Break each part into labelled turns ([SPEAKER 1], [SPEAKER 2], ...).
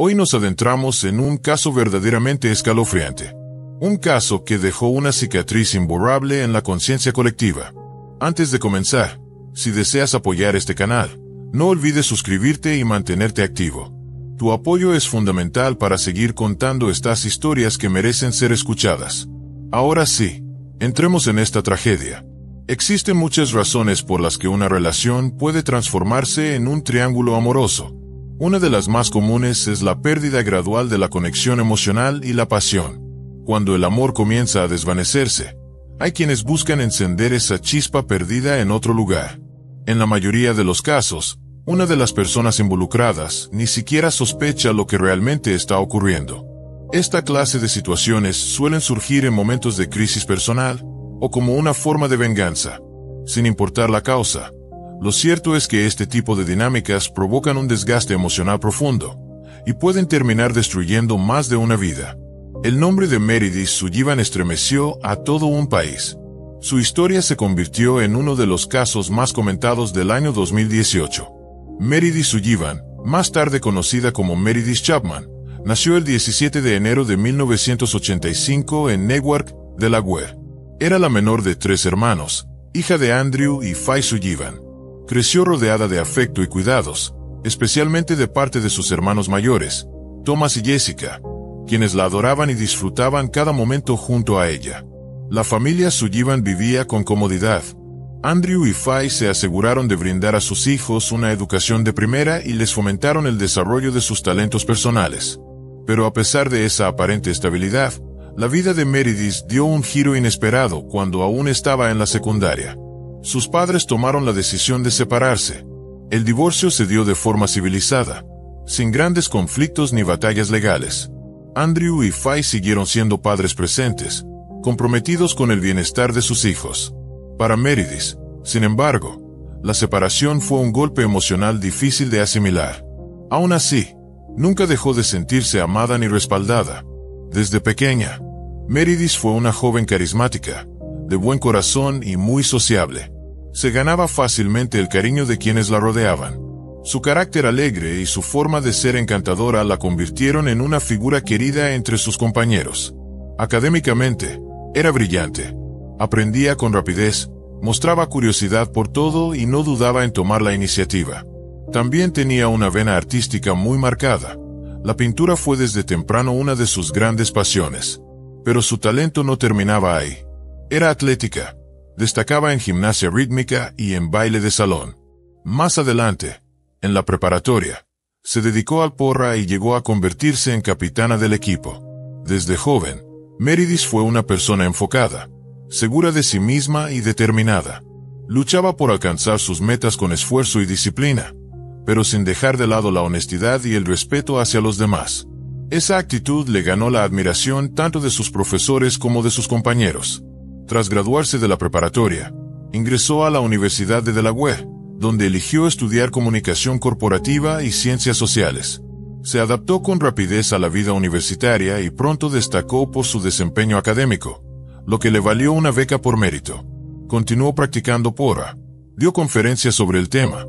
[SPEAKER 1] Hoy nos adentramos en un caso verdaderamente escalofriante. Un caso que dejó una cicatriz imborrable en la conciencia colectiva. Antes de comenzar, si deseas apoyar este canal, no olvides suscribirte y mantenerte activo. Tu apoyo es fundamental para seguir contando estas historias que merecen ser escuchadas. Ahora sí, entremos en esta tragedia. Existen muchas razones por las que una relación puede transformarse en un triángulo amoroso. Una de las más comunes es la pérdida gradual de la conexión emocional y la pasión. Cuando el amor comienza a desvanecerse, hay quienes buscan encender esa chispa perdida en otro lugar. En la mayoría de los casos, una de las personas involucradas ni siquiera sospecha lo que realmente está ocurriendo. Esta clase de situaciones suelen surgir en momentos de crisis personal o como una forma de venganza. Sin importar la causa, lo cierto es que este tipo de dinámicas provocan un desgaste emocional profundo y pueden terminar destruyendo más de una vida. El nombre de Meredith Sullivan estremeció a todo un país. Su historia se convirtió en uno de los casos más comentados del año 2018. Meredith Sullivan, más tarde conocida como Meredith Chapman, nació el 17 de enero de 1985 en Newark, Delaware. Era la menor de 3 hermanos, hija de Andrew y Faye Sullivan. Creció rodeada de afecto y cuidados, especialmente de parte de sus hermanos mayores, Thomas y Jessica, quienes la adoraban y disfrutaban cada momento junto a ella. La familia Sullivan vivía con comodidad. Andrew y Faye se aseguraron de brindar a sus hijos una educación de primera y les fomentaron el desarrollo de sus talentos personales. Pero a pesar de esa aparente estabilidad, la vida de Meredith dio un giro inesperado cuando aún estaba en la secundaria. Sus padres tomaron la decisión de separarse. El divorcio se dio de forma civilizada, sin grandes conflictos ni batallas legales. Andrew y Faye siguieron siendo padres presentes, comprometidos con el bienestar de sus hijos. Para Meredith, sin embargo, la separación fue un golpe emocional difícil de asimilar. Aún así, nunca dejó de sentirse amada ni respaldada. Desde pequeña, Meredith fue una joven carismática, de buen corazón y muy sociable. Se ganaba fácilmente el cariño de quienes la rodeaban. Su carácter alegre y su forma de ser encantadora la convirtieron en una figura querida entre sus compañeros. Académicamente, era brillante. Aprendía con rapidez, mostraba curiosidad por todo y no dudaba en tomar la iniciativa. También tenía una vena artística muy marcada. La pintura fue desde temprano una de sus grandes pasiones. Pero su talento no terminaba ahí. Era atlética, destacaba en gimnasia rítmica y en baile de salón. Más adelante, en la preparatoria, se dedicó al porra y llegó a convertirse en capitana del equipo. Desde joven, Meredith fue una persona enfocada, segura de sí misma y determinada. Luchaba por alcanzar sus metas con esfuerzo y disciplina, pero sin dejar de lado la honestidad y el respeto hacia los demás. Esa actitud le ganó la admiración tanto de sus profesores como de sus compañeros. Tras graduarse de la preparatoria, ingresó a la Universidad de Delaware, donde eligió estudiar comunicación corporativa y ciencias sociales. Se adaptó con rapidez a la vida universitaria y pronto destacó por su desempeño académico, lo que le valió una beca por mérito. Continuó practicando porra, dio conferencias sobre el tema,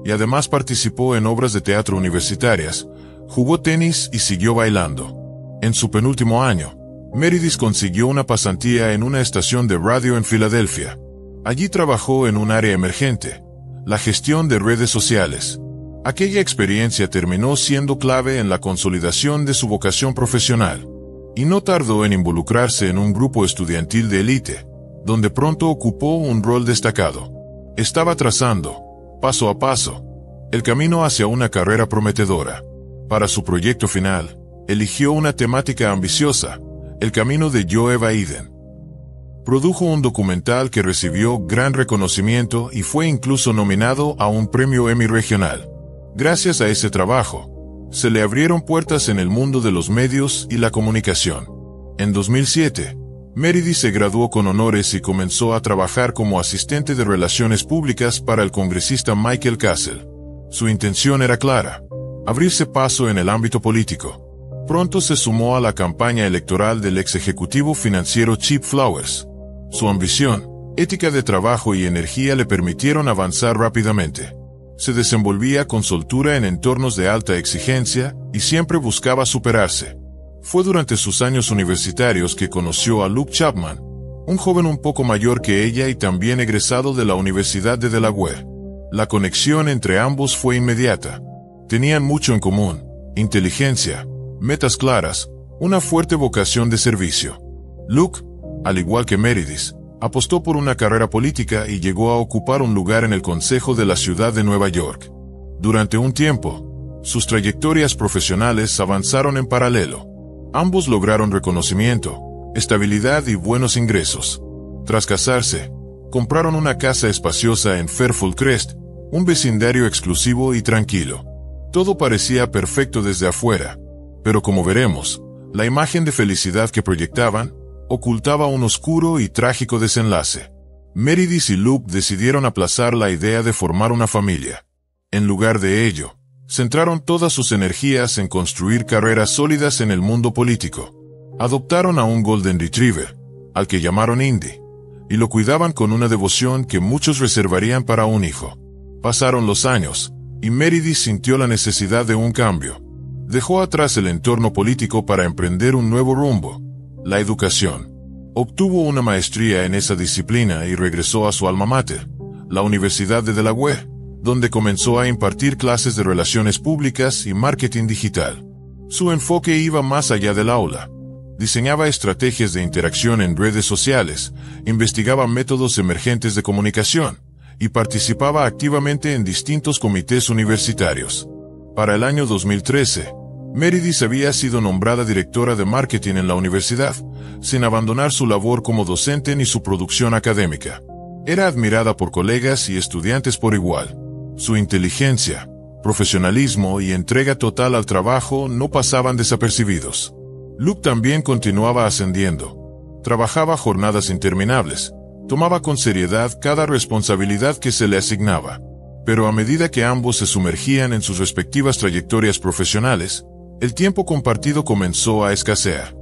[SPEAKER 1] y además participó en obras de teatro universitarias, jugó tenis y siguió bailando. En su penúltimo año, Meredith consiguió una pasantía en una estación de radio en Filadelfia. Allí trabajó en un área emergente, la gestión de redes sociales. Aquella experiencia terminó siendo clave en la consolidación de su vocación profesional. Y no tardó en involucrarse en un grupo estudiantil de élite, donde pronto ocupó un rol destacado. Estaba trazando, paso a paso, el camino hacia una carrera prometedora. Para su proyecto final, eligió una temática ambiciosa, el camino de Joe Biden. Produjo un documental que recibió gran reconocimiento y fue incluso nominado a un premio Emmy regional. Gracias a ese trabajo, se le abrieron puertas en el mundo de los medios y la comunicación. En 2007, Meredith se graduó con honores y comenzó a trabajar como asistente de relaciones públicas para el congresista Michael Castle. Su intención era clara: abrirse paso en el ámbito político. Pronto se sumó a la campaña electoral del ex ejecutivo financiero Chip Flowers. Su ambición, ética de trabajo y energía le permitieron avanzar rápidamente. Se desenvolvía con soltura en entornos de alta exigencia y siempre buscaba superarse. Fue durante sus años universitarios que conoció a Luke Chapman, un joven un poco mayor que ella y también egresado de la Universidad de Delaware. La conexión entre ambos fue inmediata. Tenían mucho en común: inteligencia, metas claras, una fuerte vocación de servicio. Luke, al igual que Meredith, apostó por una carrera política y llegó a ocupar un lugar en el Consejo de la Ciudad de Nueva York. Durante un tiempo, sus trayectorias profesionales avanzaron en paralelo. Ambos lograron reconocimiento, estabilidad y buenos ingresos. Tras casarse, compraron una casa espaciosa en Fairfield Crest, un vecindario exclusivo y tranquilo. Todo parecía perfecto desde afuera, pero como veremos, la imagen de felicidad que proyectaban ocultaba un oscuro y trágico desenlace. Meredith y Luke decidieron aplazar la idea de formar una familia. En lugar de ello, centraron todas sus energías en construir carreras sólidas en el mundo político. Adoptaron a un Golden Retriever, al que llamaron Indy, y lo cuidaban con una devoción que muchos reservarían para un hijo. Pasaron los años, y Meredith sintió la necesidad de un cambio. Dejó atrás el entorno político para emprender un nuevo rumbo: la educación. Obtuvo una maestría en esa disciplina y regresó a su alma mater, la Universidad de Delaware, donde comenzó a impartir clases de relaciones públicas y marketing digital. Su enfoque iba más allá del aula. Diseñaba estrategias de interacción en redes sociales, investigaba métodos emergentes de comunicación y participaba activamente en distintos comités universitarios. Para el año 2013, Meredith había sido nombrada directora de marketing en la universidad, sin abandonar su labor como docente ni su producción académica. Era admirada por colegas y estudiantes por igual. Su inteligencia, profesionalismo y entrega total al trabajo no pasaban desapercibidos. Luke también continuaba ascendiendo. Trabajaba jornadas interminables, tomaba con seriedad cada responsabilidad que se le asignaba. Pero a medida que ambos se sumergían en sus respectivas trayectorias profesionales, el tiempo compartido comenzó a escasear.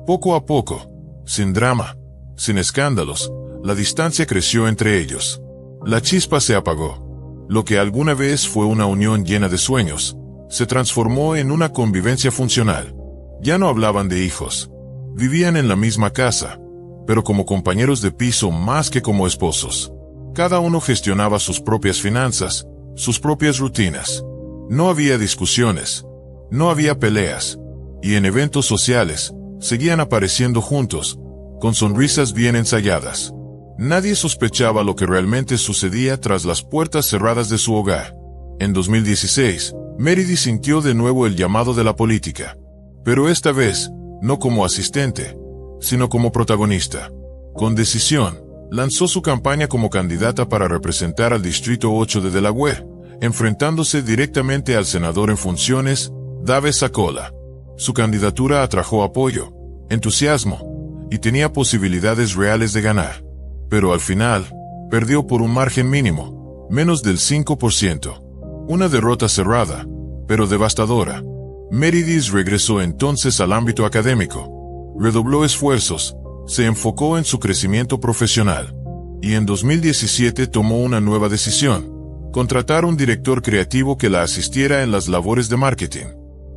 [SPEAKER 1] Poco a poco, sin drama, sin escándalos, la distancia creció entre ellos. La chispa se apagó. Lo que alguna vez fue una unión llena de sueños, se transformó en una convivencia funcional. Ya no hablaban de hijos. Vivían en la misma casa, pero como compañeros de piso más que como esposos. Cada uno gestionaba sus propias finanzas, sus propias rutinas. No había discusiones, no había peleas, y en eventos sociales, seguían apareciendo juntos, con sonrisas bien ensayadas. Nadie sospechaba lo que realmente sucedía tras las puertas cerradas de su hogar. En 2016, Meredith sintió de nuevo el llamado de la política, pero esta vez, no como asistente, sino como protagonista. Con decisión, lanzó su campaña como candidata para representar al Distrito 8 de Delaware, enfrentándose directamente al senador en funciones, Dave Sakola. Su candidatura atrajo apoyo, entusiasmo, y tenía posibilidades reales de ganar. Pero al final, perdió por un margen mínimo, menos del 5%. Una derrota cerrada, pero devastadora. Meredith regresó entonces al ámbito académico. Redobló esfuerzos, se enfocó en su crecimiento profesional. Y en 2017 tomó una nueva decisión: contratar un director creativo que la asistiera en las labores de marketing.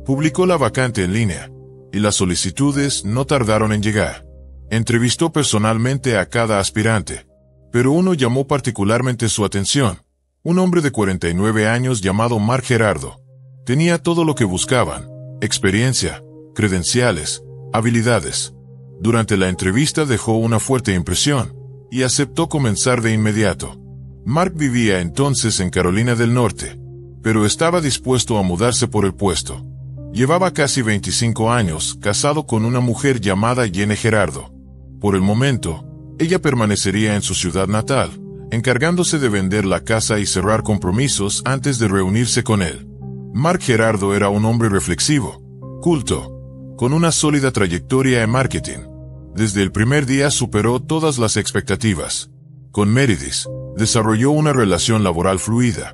[SPEAKER 1] Publicó la vacante en línea, y las solicitudes no tardaron en llegar. Entrevistó personalmente a cada aspirante, pero uno llamó particularmente su atención: un hombre de 49 años llamado Mark Gerardo. Tenía todo lo que buscaban: experiencia, credenciales, habilidades. Durante la entrevista dejó una fuerte impresión, y aceptó comenzar de inmediato. Mark vivía entonces en Carolina del Norte, pero estaba dispuesto a mudarse por el puesto. Llevaba casi 25 años casado con una mujer llamada Jenny Gerardo. Por el momento, ella permanecería en su ciudad natal, encargándose de vender la casa y cerrar compromisos antes de reunirse con él. Mark Gerardo era un hombre reflexivo, culto, con una sólida trayectoria en marketing. Desde el primer día superó todas las expectativas. Con Meredith, desarrolló una relación laboral fluida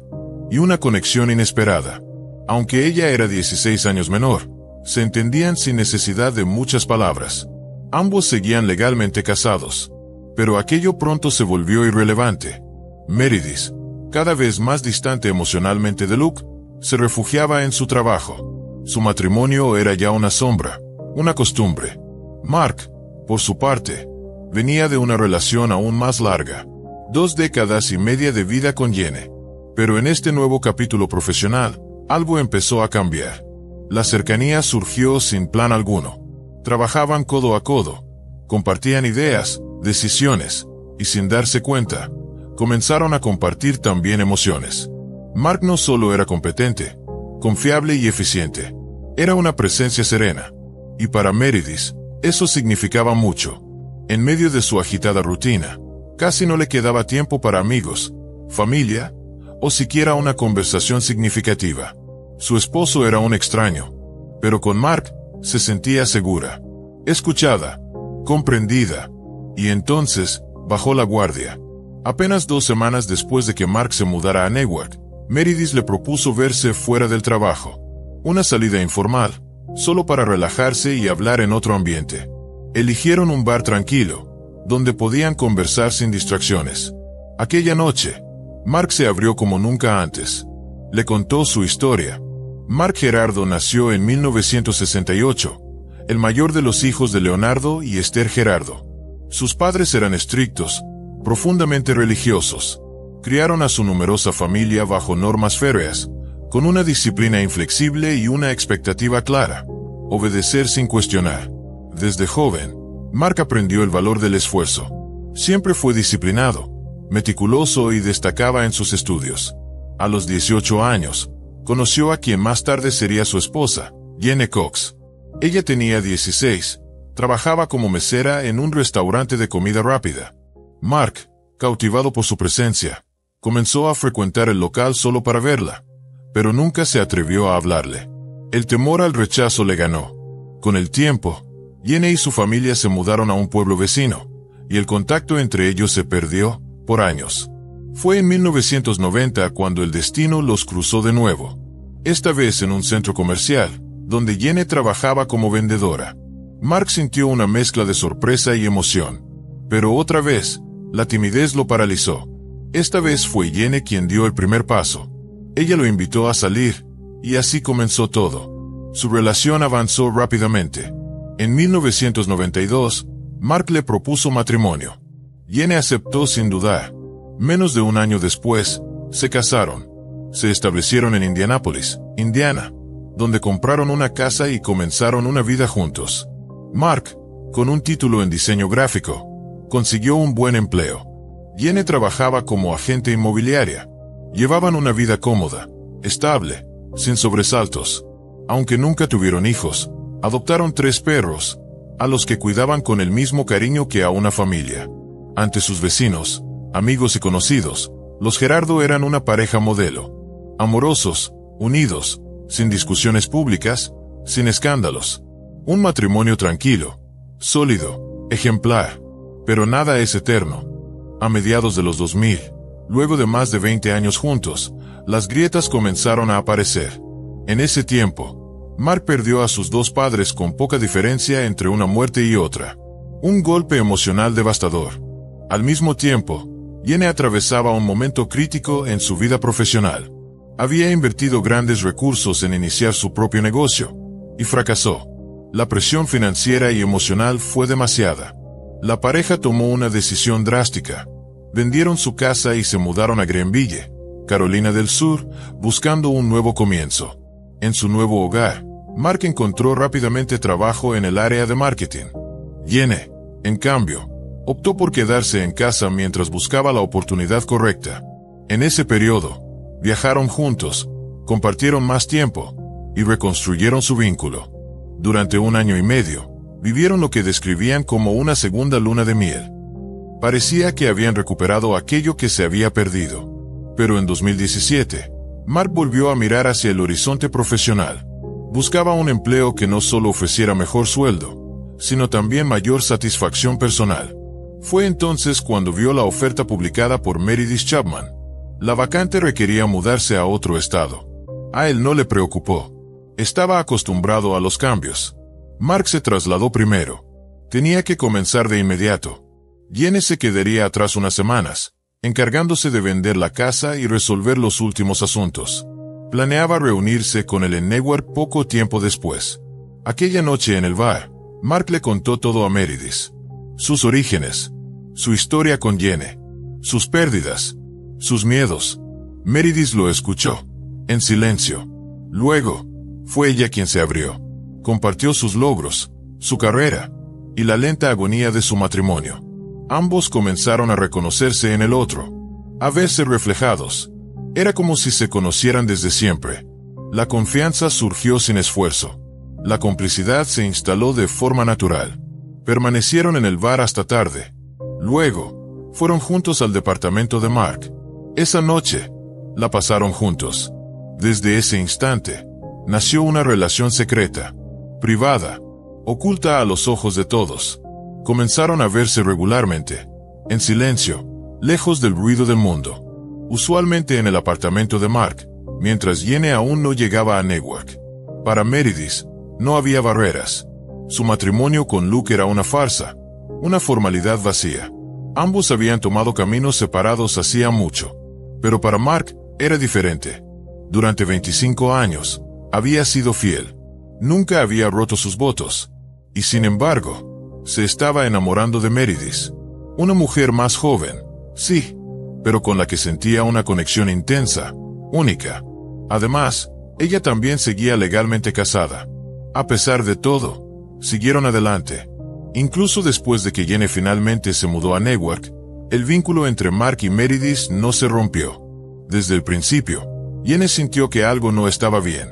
[SPEAKER 1] y una conexión inesperada. Aunque ella era 16 años menor, se entendían sin necesidad de muchas palabras. Ambos seguían legalmente casados, pero aquello pronto se volvió irrelevante. Meredith, cada vez más distante emocionalmente de Luke, se refugiaba en su trabajo. Su matrimonio era ya una sombra, una costumbre. Mark, por su parte, venía de una relación aún más larga, 2 décadas y media de vida con Jenny. Pero en este nuevo capítulo profesional, algo empezó a cambiar. La cercanía surgió sin plan alguno. Trabajaban codo a codo, compartían ideas, decisiones, y sin darse cuenta, comenzaron a compartir también emociones. Mark no solo era competente, confiable y eficiente, era una presencia serena. Y para Meredith, eso significaba mucho. En medio de su agitada rutina, casi no le quedaba tiempo para amigos, familia, o siquiera una conversación significativa. Su esposo era un extraño, pero con Mark se sentía segura, escuchada, comprendida, y entonces bajó la guardia. Apenas 2 semanas después de que Mark se mudara a Newark, Meredith le propuso verse fuera del trabajo. Una salida informal, solo para relajarse y hablar en otro ambiente. Eligieron un bar tranquilo, donde podían conversar sin distracciones. Aquella noche, Mark se abrió como nunca antes. Le contó su historia. Mark Gerardo nació en 1968, el mayor de los hijos de Leonardo y Esther Gerardo. Sus padres eran estrictos, profundamente religiosos. Criaron a su numerosa familia bajo normas férreas, con una disciplina inflexible y una expectativa clara: obedecer sin cuestionar. Desde joven, Mark aprendió el valor del esfuerzo. Siempre fue disciplinado, meticuloso y destacaba en sus estudios. A los 18 años, conoció a quien más tarde sería su esposa, Jenny Cox. Ella tenía 16, trabajaba como mesera en un restaurante de comida rápida. Mark, cautivado por su presencia, comenzó a frecuentar el local solo para verla, pero nunca se atrevió a hablarle. El temor al rechazo le ganó. Con el tiempo, Jenny y su familia se mudaron a un pueblo vecino, y el contacto entre ellos se perdió por años. Fue en 1990 cuando el destino los cruzó de nuevo. Esta vez en un centro comercial, donde Jenny trabajaba como vendedora. Mark sintió una mezcla de sorpresa y emoción. Pero otra vez, la timidez lo paralizó. Esta vez fue Jenny quien dio el primer paso. Ella lo invitó a salir, y así comenzó todo. Su relación avanzó rápidamente. En 1992, Mark le propuso matrimonio. Jenny aceptó sin dudar. Menos de un año después, se casaron. Se establecieron en Indianápolis, Indiana, donde compraron una casa y comenzaron una vida juntos. Mark, con un título en diseño gráfico, consiguió un buen empleo. Jenny trabajaba como agente inmobiliaria. Llevaban una vida cómoda, estable, sin sobresaltos. Aunque nunca tuvieron hijos, adoptaron 3 perros, a los que cuidaban con el mismo cariño que a una familia. Ante sus vecinos, amigos y conocidos, los Gerardo eran una pareja modelo. Amorosos, unidos, sin discusiones públicas, sin escándalos. Un matrimonio tranquilo, sólido, ejemplar. Pero nada es eterno. A mediados de los 2000, luego de más de 20 años juntos, las grietas comenzaron a aparecer. En ese tiempo, Mark perdió a sus 2 padres con poca diferencia entre una muerte y otra. Un golpe emocional devastador. Al mismo tiempo, Jenny atravesaba un momento crítico en su vida profesional. Había invertido grandes recursos en iniciar su propio negocio, y fracasó. La presión financiera y emocional fue demasiada. La pareja tomó una decisión drástica. Vendieron su casa y se mudaron a Greenville, Carolina del Sur, buscando un nuevo comienzo. En su nuevo hogar, Mark encontró rápidamente trabajo en el área de marketing. Jenny, en cambio, optó por quedarse en casa mientras buscaba la oportunidad correcta. En ese periodo, viajaron juntos, compartieron más tiempo, y reconstruyeron su vínculo. Durante 1 año y medio, vivieron lo que describían como una segunda luna de miel. Parecía que habían recuperado aquello que se había perdido. Pero en 2017, Mark volvió a mirar hacia el horizonte profesional. Buscaba un empleo que no solo ofreciera mejor sueldo, sino también mayor satisfacción personal. Fue entonces cuando vio la oferta publicada por Meredith Chapman. La vacante requería mudarse a otro estado. A él no le preocupó. Estaba acostumbrado a los cambios. Mark se trasladó primero. Tenía que comenzar de inmediato. Jenny se quedaría atrás unas semanas, encargándose de vender la casa y resolver los últimos asuntos. Planeaba reunirse con él en Newark poco tiempo después. Aquella noche en el bar, Mark le contó todo a Meredith. Sus orígenes, su historia con Jenny, sus pérdidas, sus miedos. Meredith lo escuchó, en silencio. Luego, fue ella quien se abrió. Compartió sus logros, su carrera, y la lenta agonía de su matrimonio. Ambos comenzaron a reconocerse en el otro, a verse reflejados. Era como si se conocieran desde siempre. La confianza surgió sin esfuerzo. La complicidad se instaló de forma natural. Permanecieron en el bar hasta tarde. Luego, fueron juntos al departamento de Mark. Esa noche, la pasaron juntos. Desde ese instante, nació una relación secreta, privada, oculta a los ojos de todos. Comenzaron a verse regularmente, en silencio, lejos del ruido del mundo. Usualmente en el apartamento de Mark, mientras Jenny aún no llegaba a Newark. Para Meredith, no había barreras. Su matrimonio con Luke era una farsa, una formalidad vacía. Ambos habían tomado caminos separados hacía mucho. Pero para Mark, era diferente. Durante 25 años, había sido fiel. Nunca había roto sus votos. Y sin embargo, se estaba enamorando de Meredith. Una mujer más joven, sí, pero con la que sentía una conexión intensa, única. Además, ella también seguía legalmente casada. A pesar de todo, siguieron adelante. Incluso después de que Jenny finalmente se mudó a Newark, el vínculo entre Mark y Meredith no se rompió. Desde el principio, Jenny sintió que algo no estaba bien,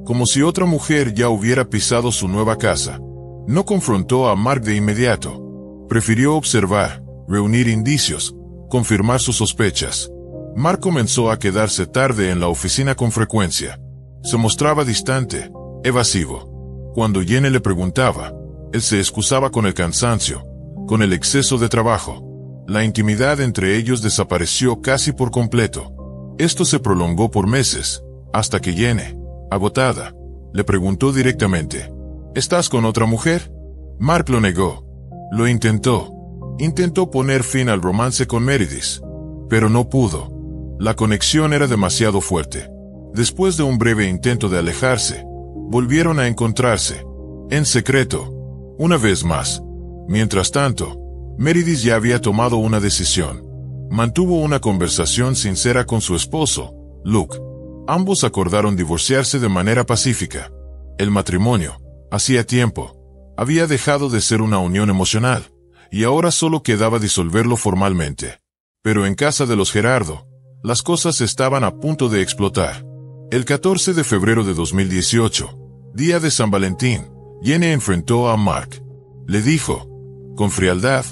[SPEAKER 1] como si otra mujer ya hubiera pisado su nueva casa. No confrontó a Mark de inmediato. Prefirió observar, reunir indicios, confirmar sus sospechas. Mark comenzó a quedarse tarde en la oficina con frecuencia. Se mostraba distante, evasivo. Cuando Jenny le preguntaba, él se excusaba con el cansancio, con el exceso de trabajo. La intimidad entre ellos desapareció casi por completo. Esto se prolongó por meses, hasta que Jenny, agotada, le preguntó directamente: ¿estás con otra mujer? Mark lo negó. Lo intentó. Intentó poner fin al romance con Meredith, pero no pudo. La conexión era demasiado fuerte. Después de un breve intento de alejarse, volvieron a encontrarse, en secreto, una vez más. Mientras tanto, Meredith ya había tomado una decisión. Mantuvo una conversación sincera con su esposo, Luke. Ambos acordaron divorciarse de manera pacífica. El matrimonio, hacía tiempo, había dejado de ser una unión emocional, y ahora solo quedaba disolverlo formalmente. Pero en casa de los Gerardo, las cosas estaban a punto de explotar. El 14 de febrero de 2018, día de San Valentín, Jenny enfrentó a Mark. Le dijo, con frialdad,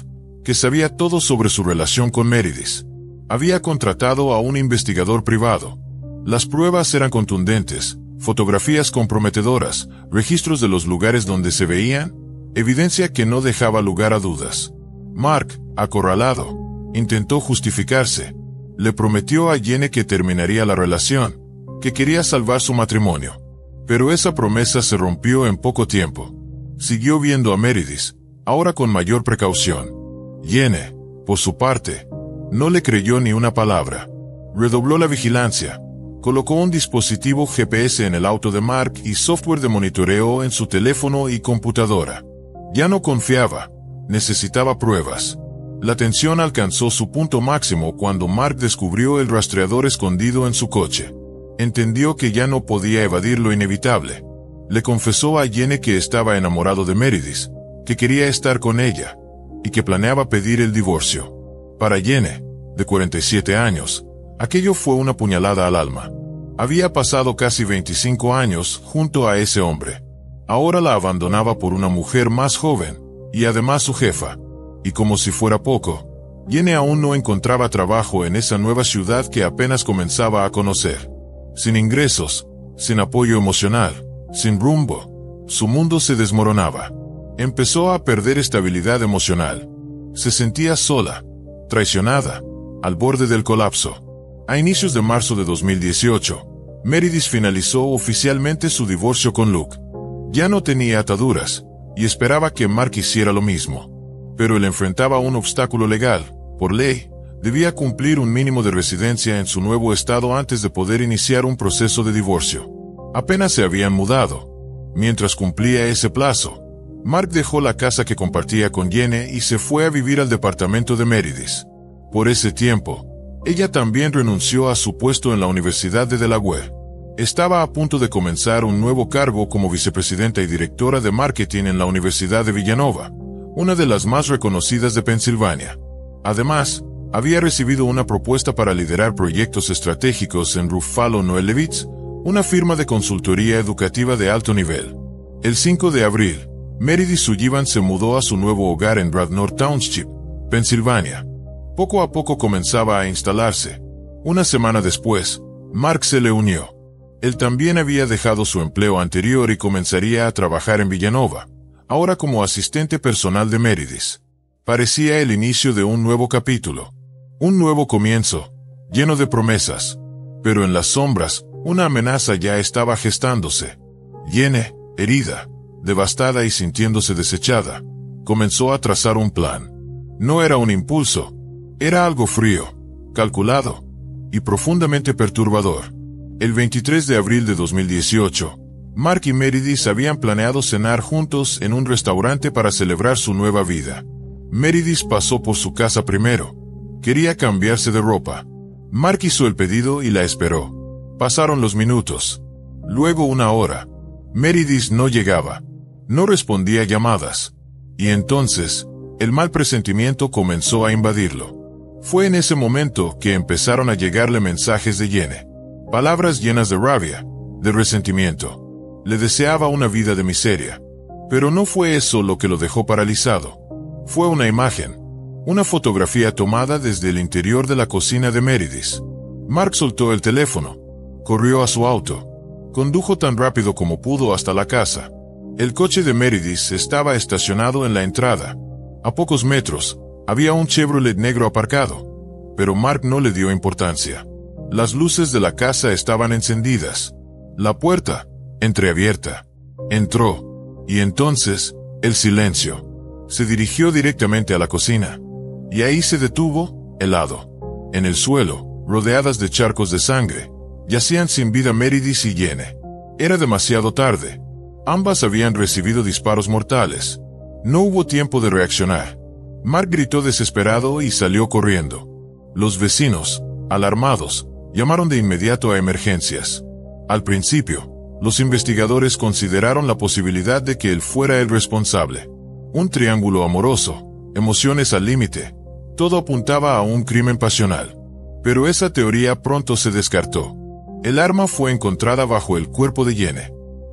[SPEAKER 1] que sabía todo sobre su relación con Meredith. Había contratado a un investigador privado. Las pruebas eran contundentes, fotografías comprometedoras, registros de los lugares donde se veían, evidencia que no dejaba lugar a dudas. Mark, acorralado, intentó justificarse. Le prometió a Jenny que terminaría la relación, que quería salvar su matrimonio. Pero esa promesa se rompió en poco tiempo. Siguió viendo a Meredith, ahora con mayor precaución. Jenny, por su parte, no le creyó ni una palabra. Redobló la vigilancia. Colocó un dispositivo GPS en el auto de Mark y software de monitoreo en su teléfono y computadora. Ya no confiaba. Necesitaba pruebas. La tensión alcanzó su punto máximo cuando Mark descubrió el rastreador escondido en su coche. Entendió que ya no podía evadir lo inevitable. Le confesó a Jenny que estaba enamorado de Meredith, que quería estar con ella, y que planeaba pedir el divorcio. Para Jenny, de 47 años, aquello fue una puñalada al alma. Había pasado casi 25 años junto a ese hombre. Ahora la abandonaba por una mujer más joven, y además su jefa. Y como si fuera poco, Jenny aún no encontraba trabajo en esa nueva ciudad que apenas comenzaba a conocer. Sin ingresos, sin apoyo emocional, sin rumbo, su mundo se desmoronaba. Empezó a perder estabilidad emocional. Se sentía sola, traicionada, al borde del colapso. A inicios de marzo de 2018, Meredith finalizó oficialmente su divorcio con Luke. Ya no tenía ataduras, y esperaba que Mark hiciera lo mismo. Pero él enfrentaba un obstáculo legal. Por ley, Debía cumplir un mínimo de residencia en su nuevo estado antes de poder iniciar un proceso de divorcio. Apenas se habían mudado. Mientras cumplía ese plazo, Mark dejó la casa que compartía con Jenny y se fue a vivir al departamento de Meredith. Por ese tiempo, ella también renunció a su puesto en la Universidad de Delaware. Estaba a punto de comenzar un nuevo cargo como vicepresidenta y directora de marketing en la Universidad de Villanova, una de las más reconocidas de Pensilvania. Además, había recibido una propuesta para liderar proyectos estratégicos en Ruffalo Noel-Levitz, una firma de consultoría educativa de alto nivel. El 5 de abril, Meredith Sullivan se mudó a su nuevo hogar en Radnor Township, Pensilvania. Poco a poco comenzaba a instalarse. Una semana después, Mark se le unió. Él también había dejado su empleo anterior y comenzaría a trabajar en Villanova, ahora como asistente personal de Meredith. Parecía el inicio de un nuevo capítulo. Un nuevo comienzo, lleno de promesas. Pero en las sombras, una amenaza ya estaba gestándose. Jenny, herida, devastada y sintiéndose desechada, comenzó a trazar un plan. No era un impulso, era algo frío, calculado y profundamente perturbador. El 23 de abril de 2018, Mark y Meredith habían planeado cenar juntos en un restaurante para celebrar su nueva vida. Meredith pasó por su casa primero. Quería cambiarse de ropa. Mark hizo el pedido y la esperó. Pasaron los minutos. Luego una hora. Meredith no llegaba. No respondía llamadas. Y entonces, el mal presentimiento comenzó a invadirlo. Fue en ese momento que empezaron a llegarle mensajes de Jenny. Palabras llenas de rabia, de resentimiento. Le deseaba una vida de miseria. Pero no fue eso lo que lo dejó paralizado. Fue una imagen. Una fotografía tomada desde el interior de la cocina de Meredith. Mark soltó el teléfono. Corrió a su auto. Condujo tan rápido como pudo hasta la casa. El coche de Meredith estaba estacionado en la entrada. A pocos metros, había un Chevrolet negro aparcado. Pero Mark no le dio importancia. Las luces de la casa estaban encendidas. La puerta, entreabierta. Entró. Y entonces, el silencio. Se dirigió directamente a la cocina. Y ahí se detuvo, helado. En el suelo, rodeadas de charcos de sangre, yacían sin vida Meredith y Jenny. Era demasiado tarde. Ambas habían recibido disparos mortales. No hubo tiempo de reaccionar. Mark gritó desesperado y salió corriendo. Los vecinos, alarmados, llamaron de inmediato a emergencias. Al principio, los investigadores consideraron la posibilidad de que él fuera el responsable. Un triángulo amoroso, emociones al límite, todo apuntaba a un crimen pasional. Pero esa teoría pronto se descartó. El arma fue encontrada bajo el cuerpo de Jenny.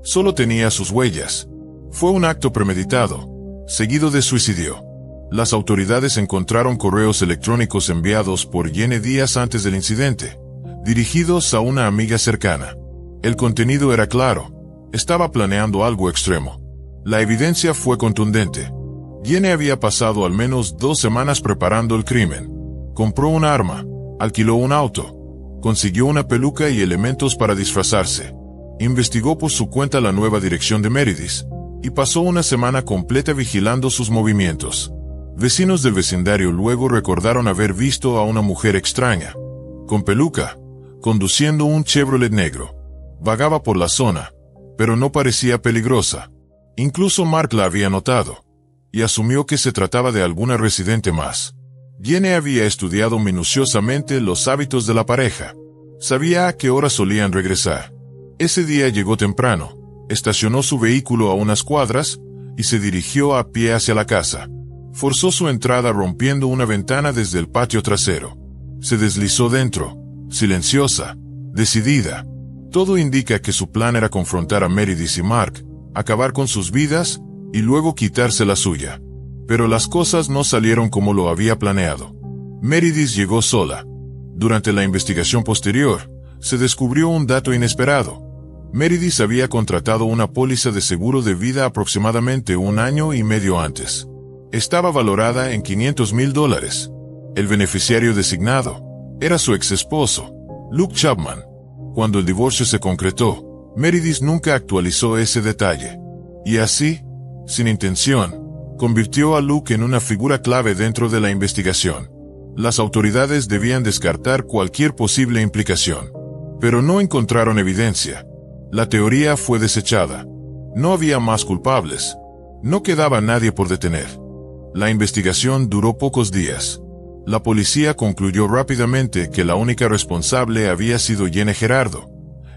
[SPEAKER 1] Solo tenía sus huellas. Fue un acto premeditado, seguido de suicidio. Las autoridades encontraron correos electrónicos enviados por Jenny días antes del incidente, dirigidos a una amiga cercana. El contenido era claro. Estaba planeando algo extremo. La evidencia fue contundente. Jenny había pasado al menos 2 semanas preparando el crimen. Compró un arma, alquiló un auto, consiguió una peluca y elementos para disfrazarse. Investigó por su cuenta la nueva dirección de Meredith, y pasó una semana completa vigilando sus movimientos. Vecinos del vecindario luego recordaron haber visto a una mujer extraña, con peluca, conduciendo un Chevrolet negro. Vagaba por la zona, pero no parecía peligrosa. Incluso Mark la había notado, y asumió que se trataba de alguna residente más. Jenny había estudiado minuciosamente los hábitos de la pareja. Sabía a qué hora solían regresar. Ese día llegó temprano, estacionó su vehículo a unas cuadras, y se dirigió a pie hacia la casa. Forzó su entrada rompiendo una ventana desde el patio trasero. Se deslizó dentro, silenciosa, decidida. Todo indica que su plan era confrontar a Meredith y Mark, acabar con sus vidas, y luego quitarse la suya. Pero las cosas no salieron como lo había planeado. Meredith llegó sola. Durante la investigación posterior, se descubrió un dato inesperado. Meredith había contratado una póliza de seguro de vida aproximadamente 1 año y medio antes. Estaba valorada en $500,000. El beneficiario designado era su ex esposo, Luke Chapman. Cuando el divorcio se concretó, Meredith nunca actualizó ese detalle. Y así, sin intención, convirtió a Luke en una figura clave dentro de la investigación. Las autoridades debían descartar cualquier posible implicación. Pero no encontraron evidencia. La teoría fue desechada. No había más culpables. No quedaba nadie por detener. La investigación duró pocos días. La policía concluyó rápidamente que la única responsable había sido Jenny Gerardo,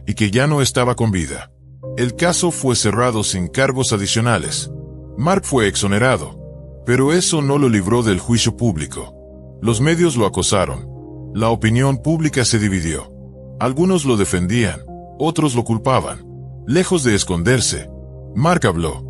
[SPEAKER 1] y que ya no estaba con vida. El caso fue cerrado sin cargos adicionales. Mark fue exonerado, pero eso no lo libró del juicio público. Los medios lo acosaron. La opinión pública se dividió. Algunos lo defendían, otros lo culpaban. Lejos de esconderse, Mark habló.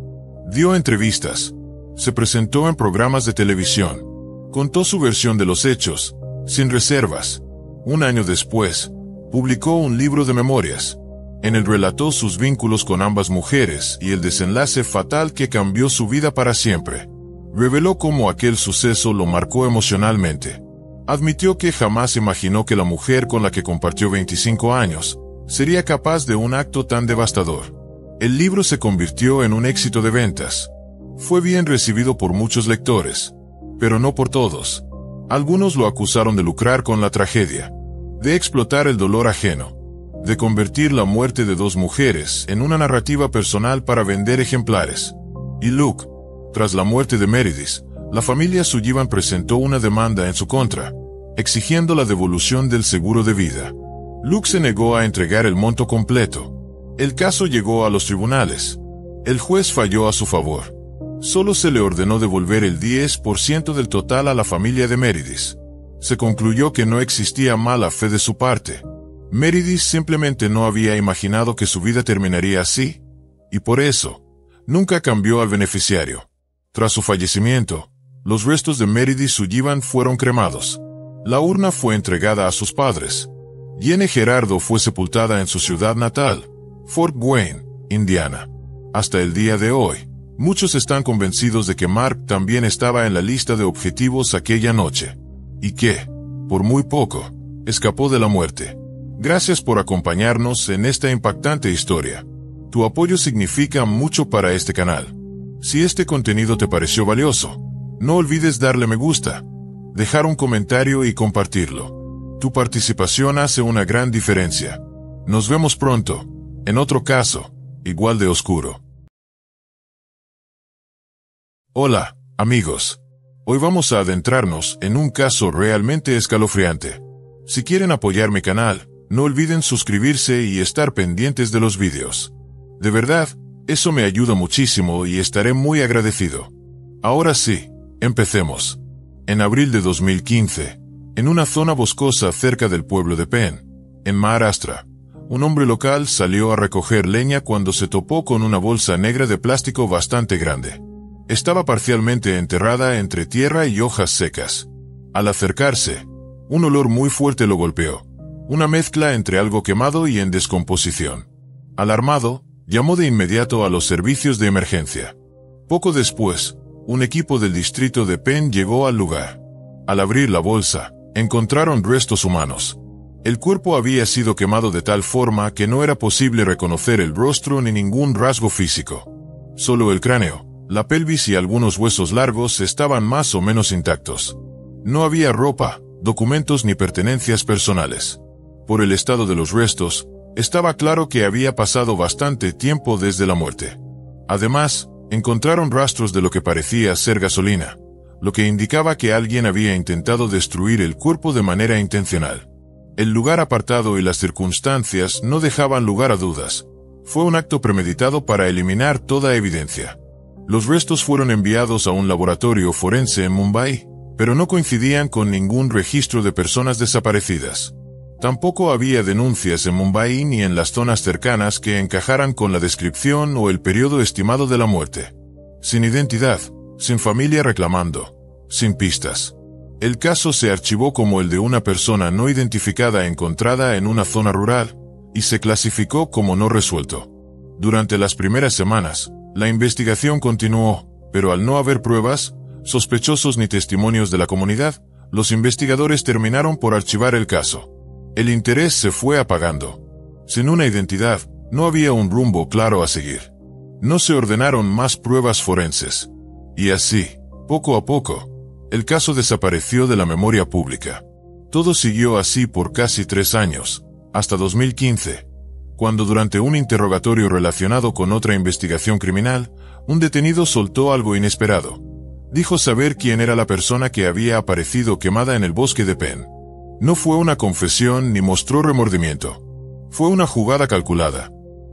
[SPEAKER 1] Dio entrevistas. Se presentó en programas de televisión. Contó su versión de los hechos, sin reservas. Un año después, publicó un libro de memorias. En él relató sus vínculos con ambas mujeres y el desenlace fatal que cambió su vida para siempre. Reveló cómo aquel suceso lo marcó emocionalmente. Admitió que jamás imaginó que la mujer con la que compartió 25 años sería capaz de un acto tan devastador. El libro se convirtió en un éxito de ventas. Fue bien recibido por muchos lectores, pero no por todos. Algunos lo acusaron de lucrar con la tragedia, de explotar el dolor ajeno, de convertir la muerte de dos mujeres en una narrativa personal para vender ejemplares. Y Luke, tras la muerte de Meredith, la familia Sullivan presentó una demanda en su contra, exigiendo la devolución del seguro de vida. Luke se negó a entregar el monto completo. El caso llegó a los tribunales. El juez falló a su favor. Solo se le ordenó devolver el 10% del total a la familia de Meredith. Se concluyó que no existía mala fe de su parte. Meredith simplemente no había imaginado que su vida terminaría así, y por eso, nunca cambió al beneficiario. Tras su fallecimiento, los restos de Meredith Sullivan fueron cremados. La urna fue entregada a sus padres. Jenny Gerardo fue sepultada en su ciudad natal, Fort Wayne, Indiana. Hasta el día de hoy, muchos están convencidos de que Mark también estaba en la lista de objetivos aquella noche, y que, por muy poco, escapó de la muerte. Gracias por acompañarnos en esta impactante historia. Tu apoyo significa mucho para este canal. Si este contenido te pareció valioso, no olvides darle me gusta, dejar un comentario y compartirlo. Tu participación hace una gran diferencia. Nos vemos pronto, en otro caso, igual de oscuro. Hola, amigos. Hoy vamos a adentrarnos en un caso realmente escalofriante. Si quieren apoyar mi canal, no olviden suscribirse y estar pendientes de los vídeos. De verdad, eso me ayuda muchísimo y estaré muy agradecido. Ahora sí, empecemos. En abril de 2015, en una zona boscosa cerca del pueblo de Penn, en Maharashtra, un hombre local salió a recoger leña cuando se topó con una bolsa negra de plástico bastante grande. Estaba parcialmente enterrada entre tierra y hojas secas. Al acercarse, un olor muy fuerte lo golpeó, una mezcla entre algo quemado y en descomposición. Alarmado, llamó de inmediato a los servicios de emergencia. Poco después, un equipo del distrito de Penn llegó al lugar. Al abrir la bolsa, encontraron restos humanos. El cuerpo había sido quemado de tal forma que no era posible reconocer el rostro ni ningún rasgo físico. Solo el cráneo, la pelvis y algunos huesos largos estaban más o menos intactos. No había ropa, documentos ni pertenencias personales. Por el estado de los restos, estaba claro que había pasado bastante tiempo desde la muerte. Además, encontraron rastros de lo que parecía ser gasolina, lo que indicaba que alguien había intentado destruir el cuerpo de manera intencional. El lugar apartado y las circunstancias no dejaban lugar a dudas. Fue un acto premeditado para eliminar toda evidencia. Los restos fueron enviados a un laboratorio forense en Mumbai, pero no coincidían con ningún registro de personas desaparecidas. Tampoco había denuncias en Mumbai ni en las zonas cercanas que encajaran con la descripción o el periodo estimado de la muerte. Sin identidad, sin familia reclamando, sin pistas. El caso se archivó como el de una persona no identificada encontrada en una zona rural, y se clasificó como no resuelto. Durante las primeras semanas, la investigación continuó, pero al no haber pruebas, sospechosos ni testimonios de la comunidad, los investigadores terminaron por archivar el caso. El interés se fue apagando. Sin una identidad, no había un rumbo claro a seguir. No se ordenaron más pruebas forenses. Y así, poco a poco, El caso desapareció de la memoria pública. Todo siguió así por casi 3 años, hasta 2015, cuando durante un interrogatorio relacionado con otra investigación criminal, un detenido soltó algo inesperado. Dijo saber quién era la persona que había aparecido quemada en el bosque de Penn. No fue una confesión ni mostró remordimiento. Fue una jugada calculada.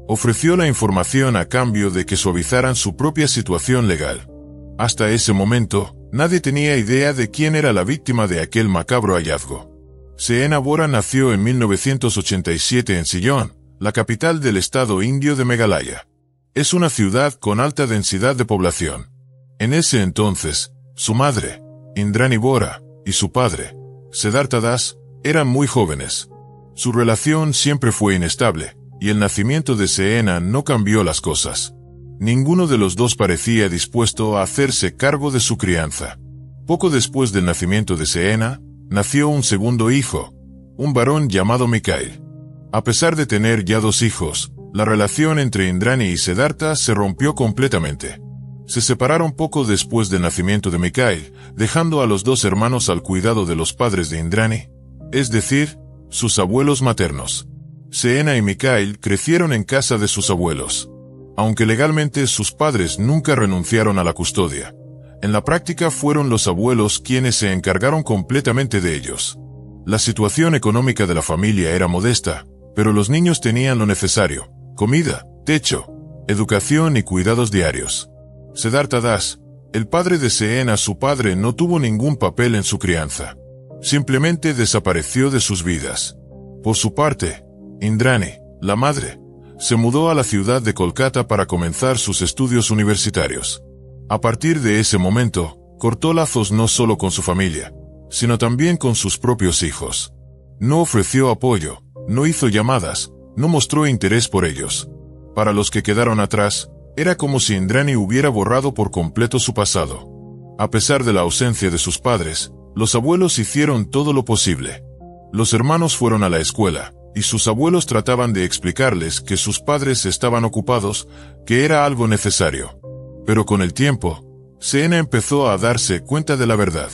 [SPEAKER 1] Ofreció la información a cambio de que suavizaran su propia situación legal. Hasta ese momento, nadie tenía idea de quién era la víctima de aquel macabro hallazgo. Seena Bora nació en 1987 en Sillón, la capital del estado indio de Meghalaya. Es una ciudad con alta densidad de población. En ese entonces, su madre, Indrani Bora, y su padre, Siddhartha Das, eran muy jóvenes. Su relación siempre fue inestable, y el nacimiento de Seena no cambió las cosas. Ninguno de los dos parecía dispuesto a hacerse cargo de su crianza. Poco después del nacimiento de Seena, nació un segundo hijo, un varón llamado Mikhail. A pesar de tener ya 2 hijos, la relación entre Indrani y Siddhartha se rompió completamente. Se separaron poco después del nacimiento de Mikhail, dejando a los 2 hermanos al cuidado de los padres de Indrani, es decir, sus abuelos maternos. Seena y Mikhail crecieron en casa de sus abuelos. Aunque legalmente sus padres nunca renunciaron a la custodia, en la práctica fueron los abuelos quienes se encargaron completamente de ellos. La situación económica de la familia era modesta, pero los niños tenían lo necesario: comida, techo, educación y cuidados diarios. Siddhartha Das, el padre de Seena, su padre, no tuvo ningún papel en su crianza. Simplemente desapareció de sus vidas. Por su parte, Indrani, la madre, se mudó a la ciudad de Kolkata para comenzar sus estudios universitarios. A partir de ese momento, cortó lazos no solo con su familia, sino también con sus propios hijos. No ofreció apoyo, no hizo llamadas, no mostró interés por ellos. Para los que quedaron atrás, era como si Indrani hubiera borrado por completo su pasado. A pesar de la ausencia de sus padres, los abuelos hicieron todo lo posible. Los hermanos fueron a la escuela, y sus abuelos trataban de explicarles que sus padres estaban ocupados, que era algo necesario. Pero con el tiempo, Seena empezó a darse cuenta de la verdad.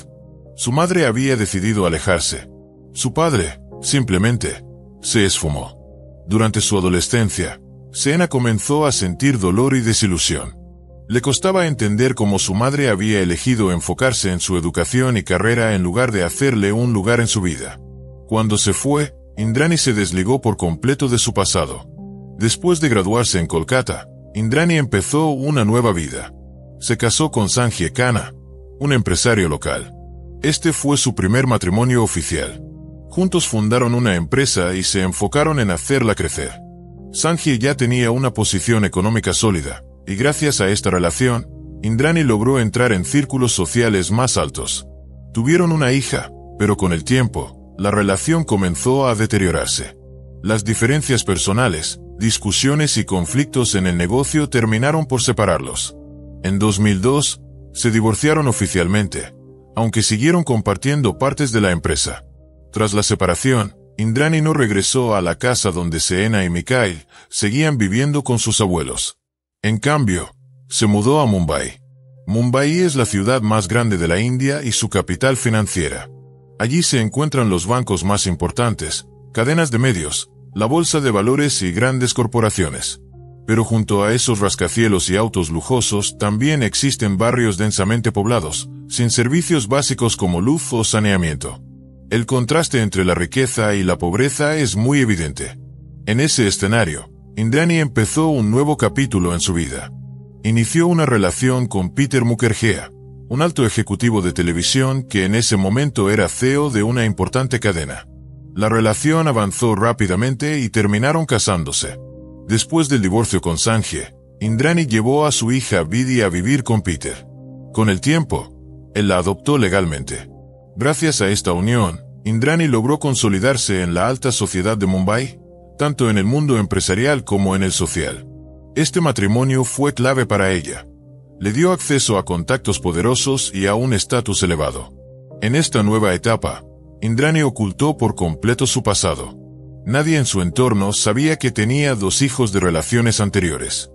[SPEAKER 1] Su madre había decidido alejarse. Su padre, simplemente, se esfumó. Durante su adolescencia, Seena comenzó a sentir dolor y desilusión. Le costaba entender cómo su madre había elegido enfocarse en su educación y carrera en lugar de hacerle un lugar en su vida. Cuando se fue, Indrani se desligó por completo de su pasado. Después de graduarse en Kolkata, Indrani empezó una nueva vida. Se casó con Sanjay Khanna, un empresario local. Este fue su primer matrimonio oficial. Juntos fundaron una empresa y se enfocaron en hacerla crecer. Sanjay ya tenía una posición económica sólida, y gracias a esta relación, Indrani logró entrar en círculos sociales más altos. Tuvieron una hija, pero con el tiempo, la relación comenzó a deteriorarse. Las diferencias personales, discusiones y conflictos en el negocio terminaron por separarlos. En 2002, se divorciaron oficialmente, aunque siguieron compartiendo partes de la empresa. Tras la separación, Indrani no regresó a la casa donde Seena y Mikhail seguían viviendo con sus abuelos. En cambio, se mudó a Mumbai. Mumbai es la ciudad más grande de la India y su capital financiera. Allí se encuentran los bancos más importantes, cadenas de medios, la bolsa de valores y grandes corporaciones. Pero junto a esos rascacielos y autos lujosos también existen barrios densamente poblados, sin servicios básicos como luz o saneamiento. El contraste entre la riqueza y la pobreza es muy evidente. En ese escenario, Indrani empezó un nuevo capítulo en su vida. Inició una relación con Peter Mukherjee, un alto ejecutivo de televisión que en ese momento era CEO de una importante cadena. La relación avanzó rápidamente y terminaron casándose. Después del divorcio con Sanjay, Indrani llevó a su hija Vidhi a vivir con Peter. Con el tiempo, él la adoptó legalmente. Gracias a esta unión, Indrani logró consolidarse en la alta sociedad de Mumbai, tanto en el mundo empresarial como en el social. Este matrimonio fue clave para ella. Le dio acceso a contactos poderosos y a un estatus elevado. En esta nueva etapa, Indrani ocultó por completo su pasado. Nadie en su entorno sabía que tenía 2 hijos de relaciones anteriores.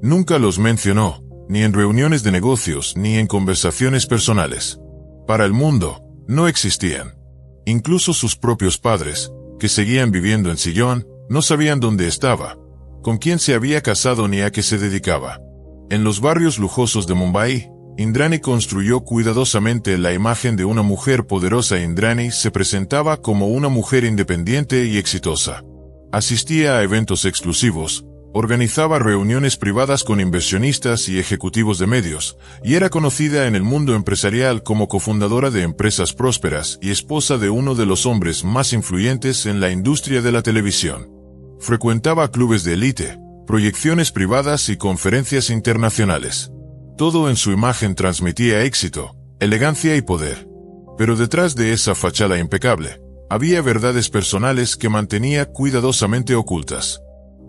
[SPEAKER 1] Nunca los mencionó, ni en reuniones de negocios ni en conversaciones personales. Para el mundo, no existían. Incluso sus propios padres, que seguían viviendo en Sillón, no sabían dónde estaba, con quién se había casado ni a qué se dedicaba. En los barrios lujosos de Mumbai, Indrani construyó cuidadosamente la imagen de una mujer poderosa. Indrani se presentaba como una mujer independiente y exitosa. Asistía a eventos exclusivos, organizaba reuniones privadas con inversionistas y ejecutivos de medios, y era conocida en el mundo empresarial como cofundadora de empresas prósperas y esposa de uno de los hombres más influyentes en la industria de la televisión. Frecuentaba clubes de élite, proyecciones privadas y conferencias internacionales. Todo en su imagen transmitía éxito, elegancia y poder. Pero detrás de esa fachada impecable, había verdades personales que mantenía cuidadosamente ocultas.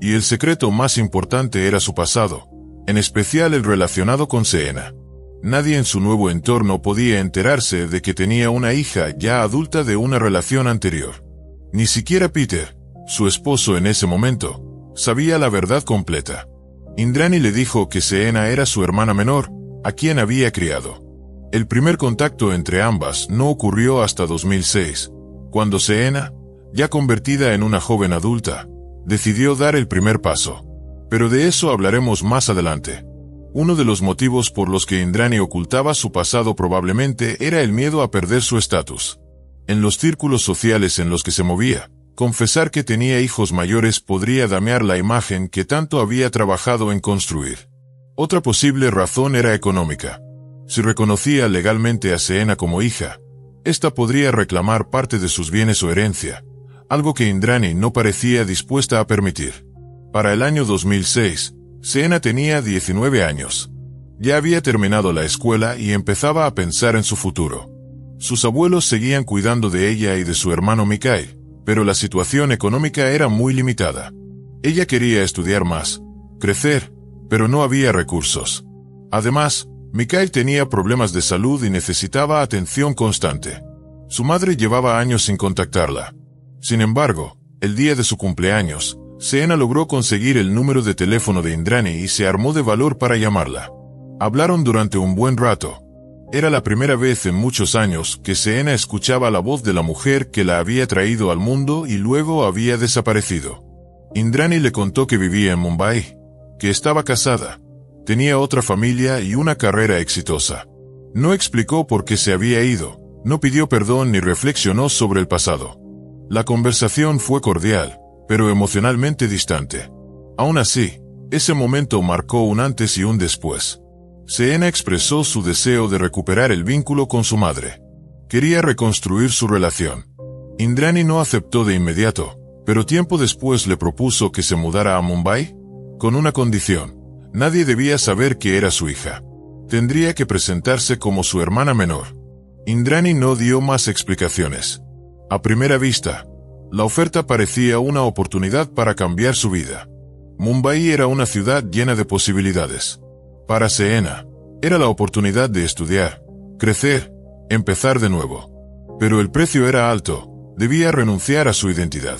[SPEAKER 1] Y el secreto más importante era su pasado, en especial el relacionado con Seena. Nadie en su nuevo entorno podía enterarse de que tenía una hija ya adulta de una relación anterior. Ni siquiera Peter, su esposo en ese momento, sabía la verdad completa. Indrani le dijo que Seena era su hermana menor, a quien había criado. El primer contacto entre ambas no ocurrió hasta 2006, cuando Seena, ya convertida en una joven adulta, decidió dar el primer paso. Pero de eso hablaremos más adelante. Uno de los motivos por los que Indrani ocultaba su pasado probablemente era el miedo a perder su estatus. En los círculos sociales en los que se movía, confesar que tenía hijos mayores podría dañar la imagen que tanto había trabajado en construir. Otra posible razón era económica. Si reconocía legalmente a Seena como hija, ésta podría reclamar parte de sus bienes o herencia, algo que Indrani no parecía dispuesta a permitir. Para el año 2006, Seena tenía 19 años. Ya había terminado la escuela y empezaba a pensar en su futuro. Sus abuelos seguían cuidando de ella y de su hermano Mikhail, pero la situación económica era muy limitada. Ella quería estudiar más, crecer, pero no había recursos. Además, Mikhail tenía problemas de salud y necesitaba atención constante. Su madre llevaba años sin contactarla. Sin embargo, el día de su cumpleaños, Seena logró conseguir el número de teléfono de Indrani y se armó de valor para llamarla. Hablaron durante un buen rato. Era la primera vez en muchos años que Seena escuchaba la voz de la mujer que la había traído al mundo y luego había desaparecido. Indrani le contó que vivía en Mumbai, que estaba casada, tenía otra familia y una carrera exitosa. No explicó por qué se había ido, no pidió perdón ni reflexionó sobre el pasado. La conversación fue cordial, pero emocionalmente distante. Aún así, ese momento marcó un antes y un después. Seena expresó su deseo de recuperar el vínculo con su madre. Quería reconstruir su relación. Indrani no aceptó de inmediato, pero tiempo después le propuso que se mudara a Mumbai, con una condición: nadie debía saber que era su hija. Tendría que presentarse como su hermana menor. Indrani no dio más explicaciones. A primera vista, la oferta parecía una oportunidad para cambiar su vida. Mumbai era una ciudad llena de posibilidades. Para Seena, era la oportunidad de estudiar, crecer, empezar de nuevo. Pero el precio era alto, debía renunciar a su identidad.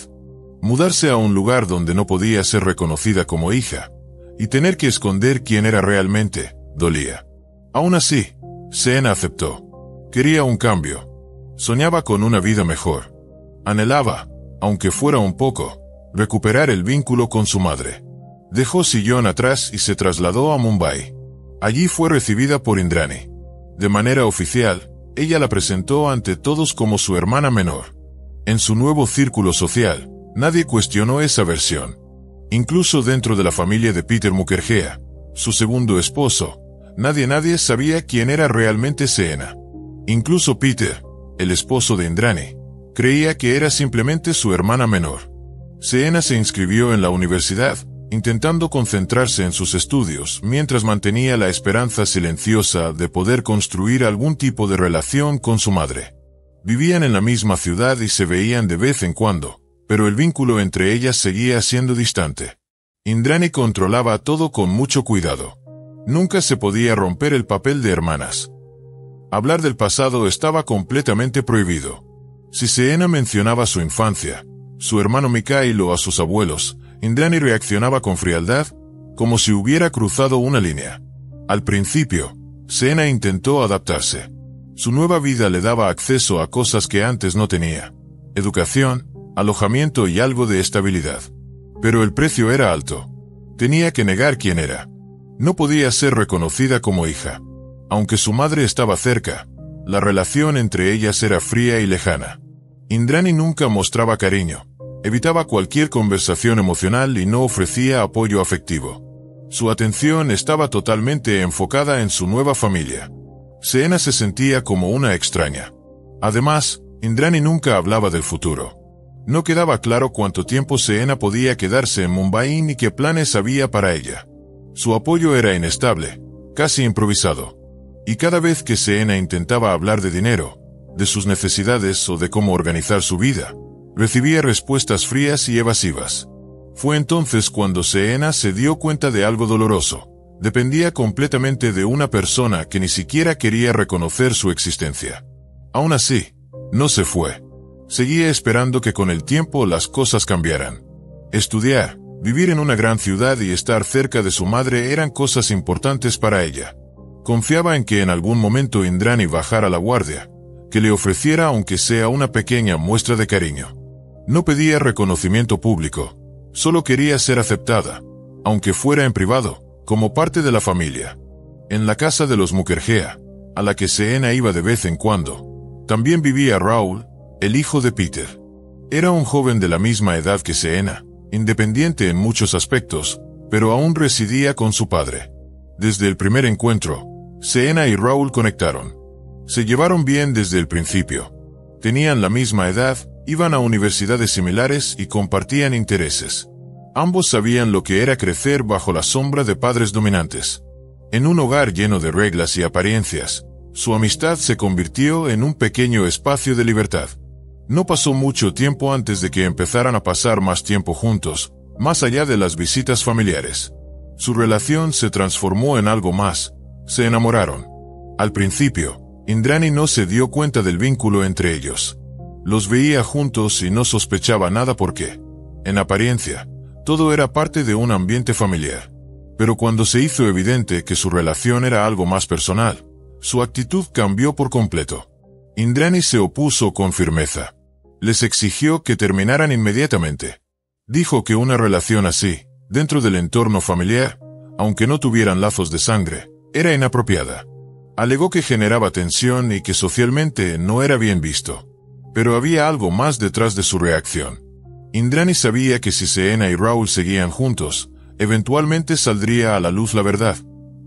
[SPEAKER 1] Mudarse a un lugar donde no podía ser reconocida como hija, y tener que esconder quién era realmente, dolía. Aún así, Seena aceptó. Quería un cambio. Soñaba con una vida mejor. Anhelaba, aunque fuera un poco, recuperar el vínculo con su madre. Dejó Sillón atrás y se trasladó a Mumbai. Allí fue recibida por Indrani. De manera oficial, ella la presentó ante todos como su hermana menor. En su nuevo círculo social, nadie cuestionó esa versión. Incluso dentro de la familia de Peter Mukherjee, su segundo esposo, nadie sabía quién era realmente Seena. Incluso Peter, el esposo de Indrani, creía que era simplemente su hermana menor. Seena se inscribió en la universidad, intentando concentrarse en sus estudios mientras mantenía la esperanza silenciosa de poder construir algún tipo de relación con su madre. Vivían en la misma ciudad y se veían de vez en cuando, pero el vínculo entre ellas seguía siendo distante. Indrani controlaba todo con mucho cuidado. Nunca se podía romper el papel de hermanas. Hablar del pasado estaba completamente prohibido. Si Seena mencionaba su infancia, su hermano Mikhail o a sus abuelos, Indrani reaccionaba con frialdad, como si hubiera cruzado una línea. Al principio, Seena intentó adaptarse. Su nueva vida le daba acceso a cosas que antes no tenía: educación, alojamiento y algo de estabilidad. Pero el precio era alto. Tenía que negar quién era. No podía ser reconocida como hija. Aunque su madre estaba cerca, la relación entre ellas era fría y lejana. Indrani nunca mostraba cariño, evitaba cualquier conversación emocional y no ofrecía apoyo afectivo. Su atención estaba totalmente enfocada en su nueva familia. Seena se sentía como una extraña. Además, Indrani nunca hablaba del futuro. No quedaba claro cuánto tiempo Seena podía quedarse en Mumbai ni qué planes había para ella. Su apoyo era inestable, casi improvisado. Y cada vez que Seena intentaba hablar de dinero, de sus necesidades o de cómo organizar su vida, recibía respuestas frías y evasivas. Fue entonces cuando Seena se dio cuenta de algo doloroso: dependía completamente de una persona que ni siquiera quería reconocer su existencia. Aún así, no se fue. Seguía esperando que con el tiempo las cosas cambiaran. Estudiar, vivir en una gran ciudad y estar cerca de su madre eran cosas importantes para ella. Confiaba en que en algún momento Indrani bajara la guardia, que le ofreciera aunque sea una pequeña muestra de cariño. No pedía reconocimiento público, solo quería ser aceptada, aunque fuera en privado, como parte de la familia. En la casa de los Mukherjee, a la que Seena iba de vez en cuando, también vivía Raúl, el hijo de Peter. Era un joven de la misma edad que Seena, independiente en muchos aspectos, pero aún residía con su padre. Desde el primer encuentro, Seena y Raúl conectaron. Se llevaron bien desde el principio. Tenían la misma edad, iban a universidades similares y compartían intereses. Ambos sabían lo que era crecer bajo la sombra de padres dominantes. En un hogar lleno de reglas y apariencias, su amistad se convirtió en un pequeño espacio de libertad. No pasó mucho tiempo antes de que empezaran a pasar más tiempo juntos, más allá de las visitas familiares. Su relación se transformó en algo más. Se enamoraron. Al principio, Indrani no se dio cuenta del vínculo entre ellos. Los veía juntos y no sospechaba nada porque, en apariencia, todo era parte de un ambiente familiar. Pero cuando se hizo evidente que su relación era algo más personal, su actitud cambió por completo. Indrani se opuso con firmeza. Les exigió que terminaran inmediatamente. Dijo que una relación así, dentro del entorno familiar, aunque no tuvieran lazos de sangre, era inapropiada. Alegó que generaba tensión y que socialmente no era bien visto. Pero había algo más detrás de su reacción. Indrani sabía que si Seena y Raúl seguían juntos, eventualmente saldría a la luz la verdad,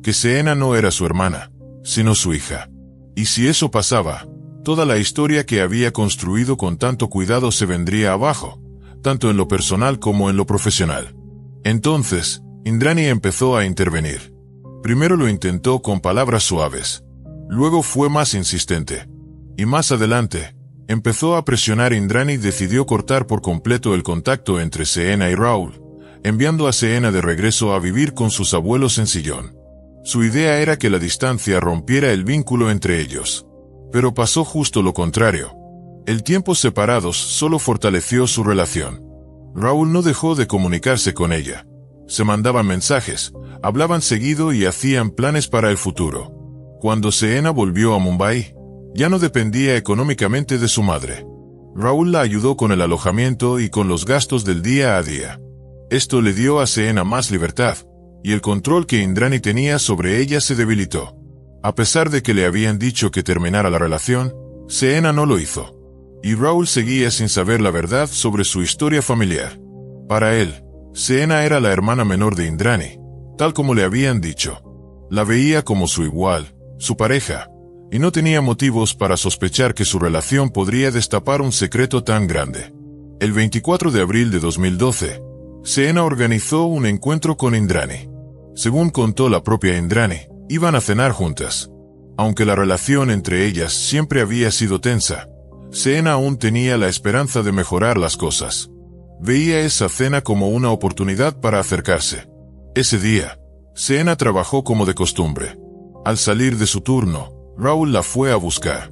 [SPEAKER 1] que Seena no era su hermana, sino su hija. Y si eso pasaba, toda la historia que había construido con tanto cuidado se vendría abajo, tanto en lo personal como en lo profesional. Entonces, Indrani empezó a intervenir. Primero lo intentó con palabras suaves. Luego fue más insistente. Y más adelante, empezó a presionar. Indrani decidió cortar por completo el contacto entre Seena y Raúl, enviando a Seena de regreso a vivir con sus abuelos en Sillón. Su idea era que la distancia rompiera el vínculo entre ellos. Pero pasó justo lo contrario. El tiempo separados solo fortaleció su relación. Raúl no dejó de comunicarse con ella. Se mandaban mensajes, hablaban seguido y hacían planes para el futuro. Cuando Seena volvió a Mumbai, ya no dependía económicamente de su madre. Raúl la ayudó con el alojamiento y con los gastos del día a día. Esto le dio a Seena más libertad, y el control que Indrani tenía sobre ella se debilitó. A pesar de que le habían dicho que terminara la relación, Seena no lo hizo. Y Raúl seguía sin saber la verdad sobre su historia familiar. Para él, Seena era la hermana menor de Indrani, tal como le habían dicho. La veía como su igual, su pareja, y no tenía motivos para sospechar que su relación podría destapar un secreto tan grande. El 24 de abril de 2012, Seena organizó un encuentro con Indrani. Según contó la propia Indrani, iban a cenar juntas. Aunque la relación entre ellas siempre había sido tensa, Seena aún tenía la esperanza de mejorar las cosas. Veía esa cena como una oportunidad para acercarse. Ese día, Seena trabajó como de costumbre. Al salir de su turno, Raúl la fue a buscar.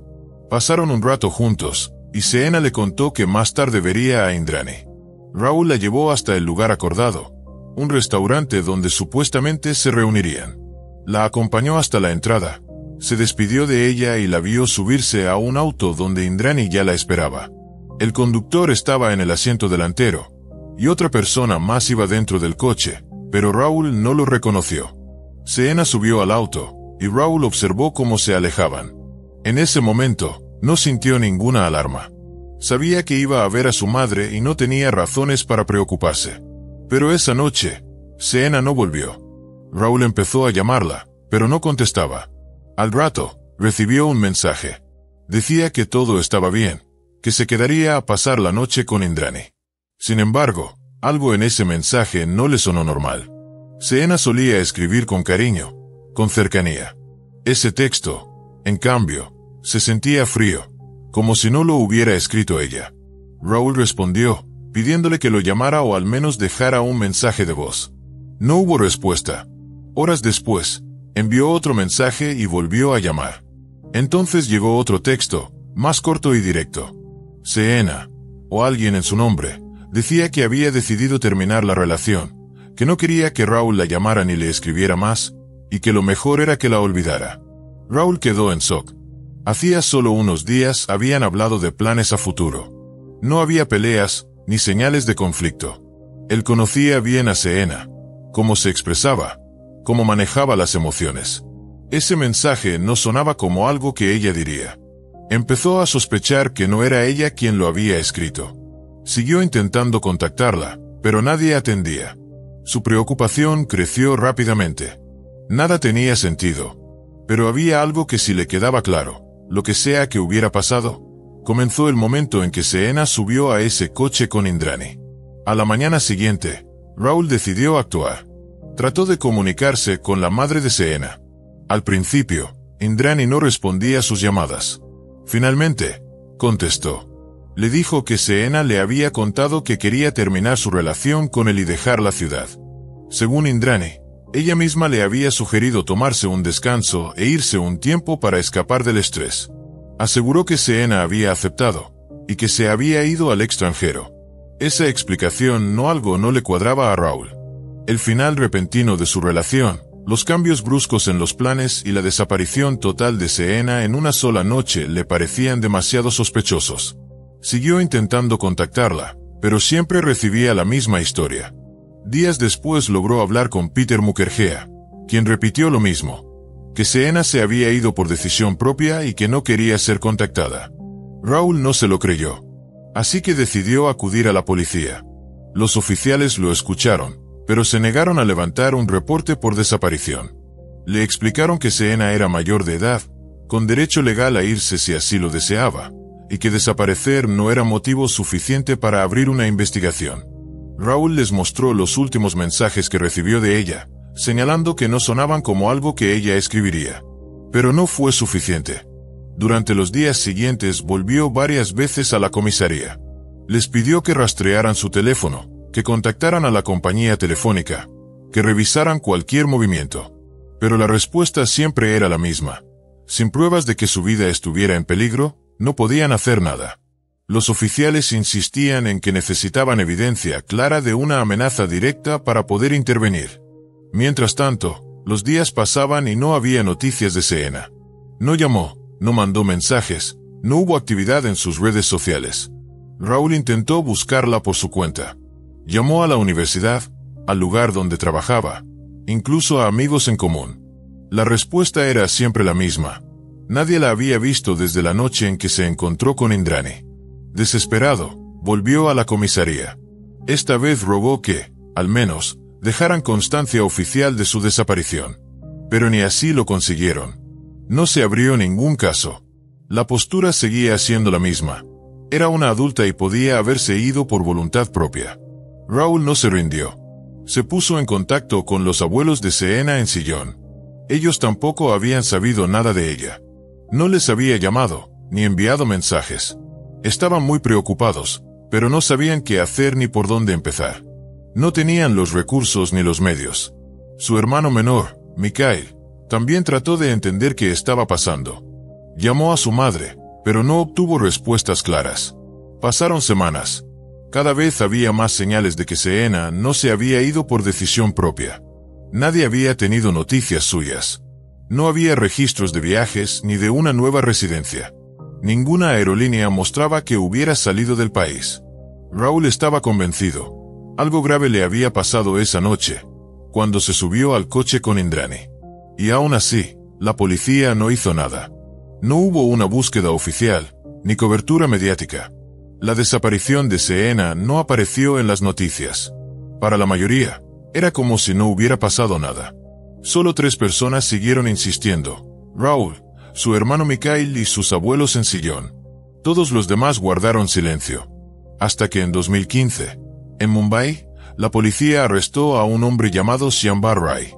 [SPEAKER 1] Pasaron un rato juntos, y Seena le contó que más tarde vería a Indrani. Raúl la llevó hasta el lugar acordado, un restaurante donde supuestamente se reunirían. La acompañó hasta la entrada. Se despidió de ella y la vio subirse a un auto donde Indrani ya la esperaba. El conductor estaba en el asiento delantero, y otra persona más iba dentro del coche, pero Raúl no lo reconoció. Seena subió al auto, y Raúl observó cómo se alejaban. En ese momento, no sintió ninguna alarma. Sabía que iba a ver a su madre y no tenía razones para preocuparse. Pero esa noche, Seena no volvió. Raúl empezó a llamarla, pero no contestaba. Al rato, recibió un mensaje. Decía que todo estaba bien, que se quedaría a pasar la noche con Indrani. Sin embargo, algo en ese mensaje no le sonó normal. Seena solía escribir con cariño, con cercanía. Ese texto, en cambio, se sentía frío, como si no lo hubiera escrito ella. Raúl respondió, pidiéndole que lo llamara o al menos dejara un mensaje de voz. No hubo respuesta. Horas después, envió otro mensaje y volvió a llamar. Entonces llegó otro texto, más corto y directo. Seena, o alguien en su nombre, decía que había decidido terminar la relación, que no quería que Raúl la llamara ni le escribiera más, y que lo mejor era que la olvidara. Raúl quedó en shock. Hacía solo unos días habían hablado de planes a futuro. No había peleas, ni señales de conflicto. Él conocía bien a Seena, cómo se expresaba, cómo manejaba las emociones. Ese mensaje no sonaba como algo que ella diría. Empezó a sospechar que no era ella quien lo había escrito. Siguió intentando contactarla, pero nadie atendía. Su preocupación creció rápidamente. Nada tenía sentido. Pero había algo que sí le quedaba claro. Lo que sea que hubiera pasado, comenzó el momento en que Seena subió a ese coche con Indrani. A la mañana siguiente, Raúl decidió actuar. Trató de comunicarse con la madre de Seena. Al principio, Indrani no respondía a sus llamadas. Finalmente, contestó. Le dijo que Seena le había contado que quería terminar su relación con él y dejar la ciudad. Según Indrani, ella misma le había sugerido tomarse un descanso e irse un tiempo para escapar del estrés. Aseguró que Seena había aceptado, y que se había ido al extranjero. Esa explicación no le cuadraba a Raúl. El final repentino de su relación, los cambios bruscos en los planes y la desaparición total de Seena en una sola noche le parecían demasiado sospechosos. Siguió intentando contactarla, pero siempre recibía la misma historia. Días después logró hablar con Peter Mukherjee, quien repitió lo mismo, que Seena se había ido por decisión propia y que no quería ser contactada. Raúl no se lo creyó, así que decidió acudir a la policía. Los oficiales lo escucharon, pero se negaron a levantar un reporte por desaparición. Le explicaron que Seena era mayor de edad, con derecho legal a irse si así lo deseaba, y que desaparecer no era motivo suficiente para abrir una investigación. Raúl les mostró los últimos mensajes que recibió de ella, señalando que no sonaban como algo que ella escribiría. Pero no fue suficiente. Durante los días siguientes volvió varias veces a la comisaría. Les pidió que rastrearan su teléfono, que contactaran a la compañía telefónica, que revisaran cualquier movimiento. Pero la respuesta siempre era la misma. Sin pruebas de que su vida estuviera en peligro, no podían hacer nada. Los oficiales insistían en que necesitaban evidencia clara de una amenaza directa para poder intervenir. Mientras tanto, los días pasaban y no había noticias de Seena. No llamó, no mandó mensajes, no hubo actividad en sus redes sociales. Raúl intentó buscarla por su cuenta. Llamó a la universidad, al lugar donde trabajaba, incluso a amigos en común. La respuesta era siempre la misma. Nadie la había visto desde la noche en que se encontró con Indrani. Desesperado, volvió a la comisaría. Esta vez rogó que, al menos, dejaran constancia oficial de su desaparición. Pero ni así lo consiguieron. No se abrió ningún caso. La postura seguía siendo la misma. Era una adulta y podía haberse ido por voluntad propia. Raúl no se rindió. Se puso en contacto con los abuelos de Seena en Sillón. Ellos tampoco habían sabido nada de ella. No les había llamado, ni enviado mensajes. Estaban muy preocupados, pero no sabían qué hacer ni por dónde empezar. No tenían los recursos ni los medios. Su hermano menor, Mikhail, también trató de entender qué estaba pasando. Llamó a su madre, pero no obtuvo respuestas claras. Pasaron semanas. Cada vez había más señales de que Seena no se había ido por decisión propia. Nadie había tenido noticias suyas. No había registros de viajes ni de una nueva residencia. Ninguna aerolínea mostraba que hubiera salido del país. Raúl estaba convencido. Algo grave le había pasado esa noche, cuando se subió al coche con Indrani. Y aún así, la policía no hizo nada. No hubo una búsqueda oficial, ni cobertura mediática. La desaparición de Seena no apareció en las noticias. Para la mayoría, era como si no hubiera pasado nada. Solo 3 personas siguieron insistiendo: Raúl, su hermano Mikhail y sus abuelos en sillón. Todos los demás guardaron silencio. Hasta que en 2015, en Mumbai, la policía arrestó a un hombre llamado Shyambar Rai.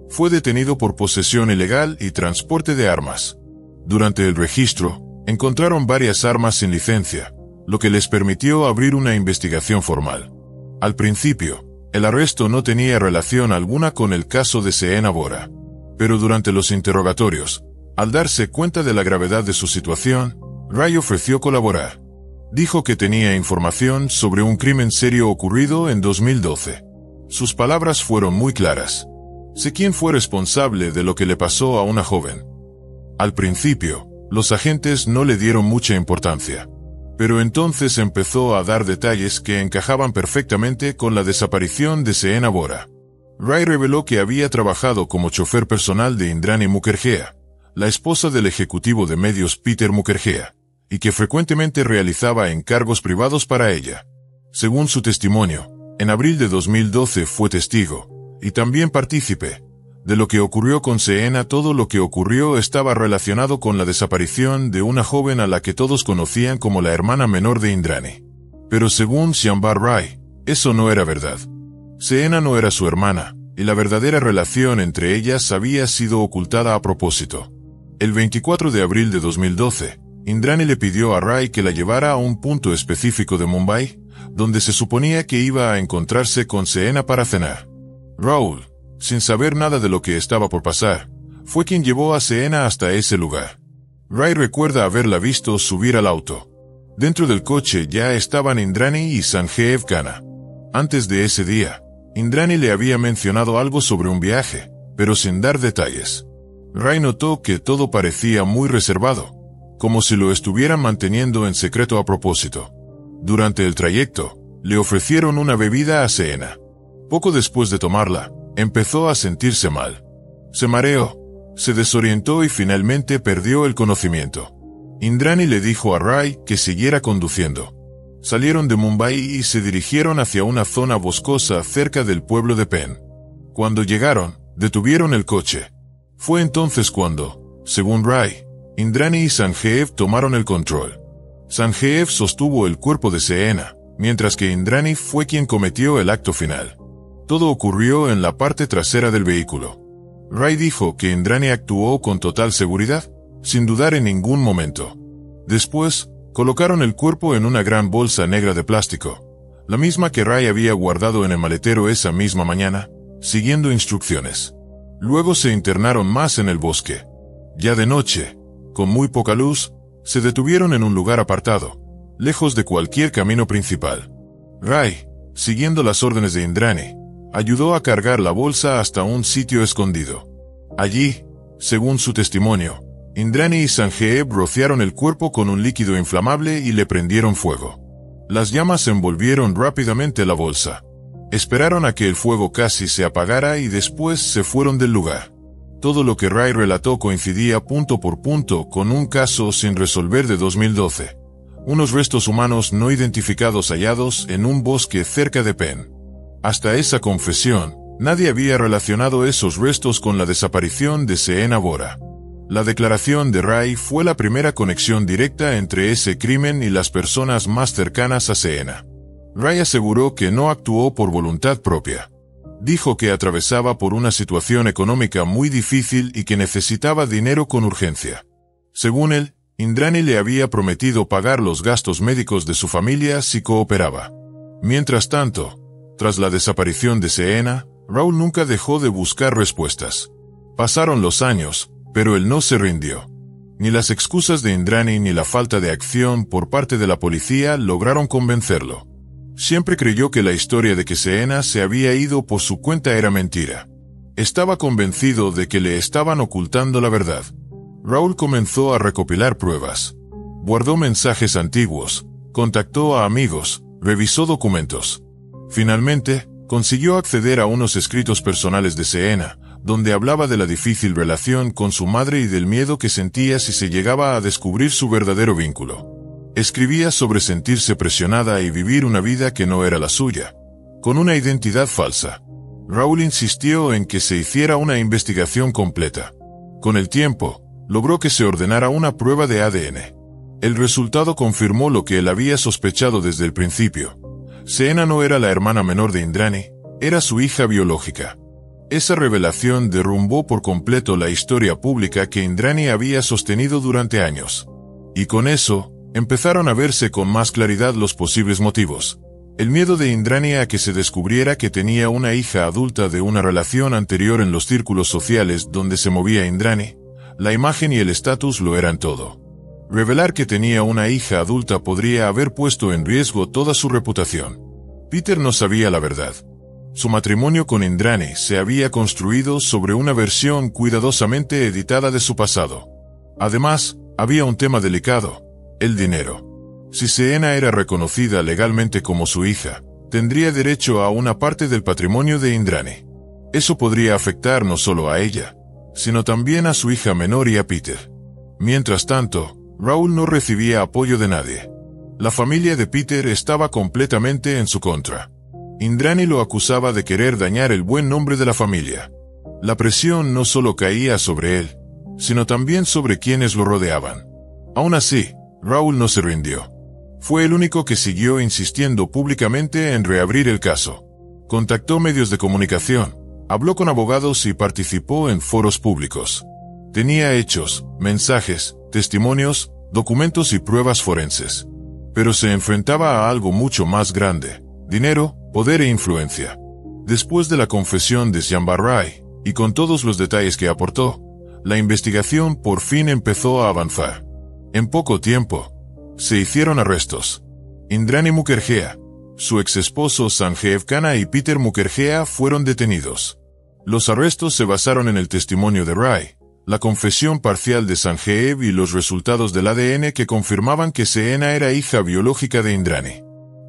[SPEAKER 1] Fue detenido por posesión ilegal y transporte de armas. Durante el registro, encontraron varias armas sin licencia, lo que les permitió abrir una investigación formal. Al principio, el arresto no tenía relación alguna con el caso de Seena Bora. Pero durante los interrogatorios, al darse cuenta de la gravedad de su situación, Rai ofreció colaborar. Dijo que tenía información sobre un crimen serio ocurrido en 2012. Sus palabras fueron muy claras. Sé quién fue responsable de lo que le pasó a una joven. Al principio, los agentes no le dieron mucha importancia. Pero entonces empezó a dar detalles que encajaban perfectamente con la desaparición de Seena Bora. Rai reveló que había trabajado como chofer personal de Indrani Mukherjee, la esposa del ejecutivo de medios Peter Mukherjee, y que frecuentemente realizaba encargos privados para ella. Según su testimonio, en abril de 2012 fue testigo, y también partícipe, de lo que ocurrió con Seena. Todo lo que ocurrió estaba relacionado con la desaparición de una joven a la que todos conocían como la hermana menor de Indrani. Pero según Shyambar Rai, eso no era verdad. Seena no era su hermana, y la verdadera relación entre ellas había sido ocultada a propósito. El 24 de abril de 2012, Indrani le pidió a Rai que la llevara a un punto específico de Mumbai, donde se suponía que iba a encontrarse con Seena para cenar. Raúl, sin saber nada de lo que estaba por pasar, fue quien llevó a Seena hasta ese lugar. Rai recuerda haberla visto subir al auto. Dentro del coche ya estaban Indrani y Sanjeev Khanna. Antes de ese día, Indrani le había mencionado algo sobre un viaje, pero sin dar detalles. Rai notó que todo parecía muy reservado, como si lo estuvieran manteniendo en secreto a propósito. Durante el trayecto, le ofrecieron una bebida a Seena. Poco después de tomarla, empezó a sentirse mal. Se mareó, se desorientó y finalmente perdió el conocimiento. Indrani le dijo a Rai que siguiera conduciendo. Salieron de Mumbai y se dirigieron hacia una zona boscosa cerca del pueblo de Pen. Cuando llegaron, detuvieron el coche. Fue entonces cuando, según Rai, Indrani y Sanjeev tomaron el control. Sanjeev sostuvo el cuerpo de Seena, mientras que Indrani fue quien cometió el acto final. Todo ocurrió en la parte trasera del vehículo. Rai dijo que Indrani actuó con total seguridad, sin dudar en ningún momento. Después, colocaron el cuerpo en una gran bolsa negra de plástico, la misma que Rai había guardado en el maletero esa misma mañana, siguiendo instrucciones. Luego se internaron más en el bosque. Ya de noche, con muy poca luz, se detuvieron en un lugar apartado, lejos de cualquier camino principal. Rai, siguiendo las órdenes de Indrani, ayudó a cargar la bolsa hasta un sitio escondido. Allí, según su testimonio, Indrani y Sanjeev rociaron el cuerpo con un líquido inflamable y le prendieron fuego. Las llamas envolvieron rápidamente la bolsa. Esperaron a que el fuego casi se apagara y después se fueron del lugar. Todo lo que Rai relató coincidía punto por punto con un caso sin resolver de 2012. Unos restos humanos no identificados hallados en un bosque cerca de Pen. Hasta esa confesión, nadie había relacionado esos restos con la desaparición de Seena Bora. La declaración de Rai fue la primera conexión directa entre ese crimen y las personas más cercanas a Seena. Rai aseguró que no actuó por voluntad propia. Dijo que atravesaba por una situación económica muy difícil y que necesitaba dinero con urgencia. Según él, Indrani le había prometido pagar los gastos médicos de su familia si cooperaba. Mientras tanto, tras la desaparición de Seena, Raúl nunca dejó de buscar respuestas. Pasaron los años, pero él no se rindió. Ni las excusas de Indrani ni la falta de acción por parte de la policía lograron convencerlo. Siempre creyó que la historia de que Seena se había ido por su cuenta era mentira. Estaba convencido de que le estaban ocultando la verdad. Raúl comenzó a recopilar pruebas. Guardó mensajes antiguos, contactó a amigos, revisó documentos. Finalmente, consiguió acceder a unos escritos personales de Seena, donde hablaba de la difícil relación con su madre y del miedo que sentía si se llegaba a descubrir su verdadero vínculo. Escribía sobre sentirse presionada y vivir una vida que no era la suya, con una identidad falsa. Raúl insistió en que se hiciera una investigación completa. Con el tiempo, logró que se ordenara una prueba de ADN. El resultado confirmó lo que él había sospechado desde el principio. Seena no era la hermana menor de Indrani, era su hija biológica. Esa revelación derrumbó por completo la historia pública que Indrani había sostenido durante años. Y con eso, empezaron a verse con más claridad los posibles motivos. El miedo de Indrani a que se descubriera que tenía una hija adulta de una relación anterior en los círculos sociales donde se movía Indrani, la imagen y el estatus lo eran todo. Revelar que tenía una hija adulta podría haber puesto en riesgo toda su reputación. Peter no sabía la verdad. Su matrimonio con Indrani se había construido sobre una versión cuidadosamente editada de su pasado. Además, había un tema delicado: el dinero. Si Seena era reconocida legalmente como su hija, tendría derecho a una parte del patrimonio de Indrani. Eso podría afectar no solo a ella, sino también a su hija menor y a Peter. Mientras tanto, Raúl no recibía apoyo de nadie. La familia de Peter estaba completamente en su contra. Indrani lo acusaba de querer dañar el buen nombre de la familia. La presión no solo caía sobre él, sino también sobre quienes lo rodeaban. Aún así, Raúl no se rindió. Fue el único que siguió insistiendo públicamente en reabrir el caso. Contactó medios de comunicación, habló con abogados y participó en foros públicos. Tenía hechos, mensajes, testimonios, documentos y pruebas forenses. Pero se enfrentaba a algo mucho más grande: dinero, poder e influencia. Después de la confesión de Jambar Rai, y con todos los detalles que aportó, la investigación por fin empezó a avanzar. En poco tiempo, se hicieron arrestos. Indrani Mukherjee, su exesposo Sanjeev Khanna y Peter Mukherjee fueron detenidos. Los arrestos se basaron en el testimonio de Rai, la confesión parcial de Sanjeev y los resultados del ADN que confirmaban que Seena era hija biológica de Indrani.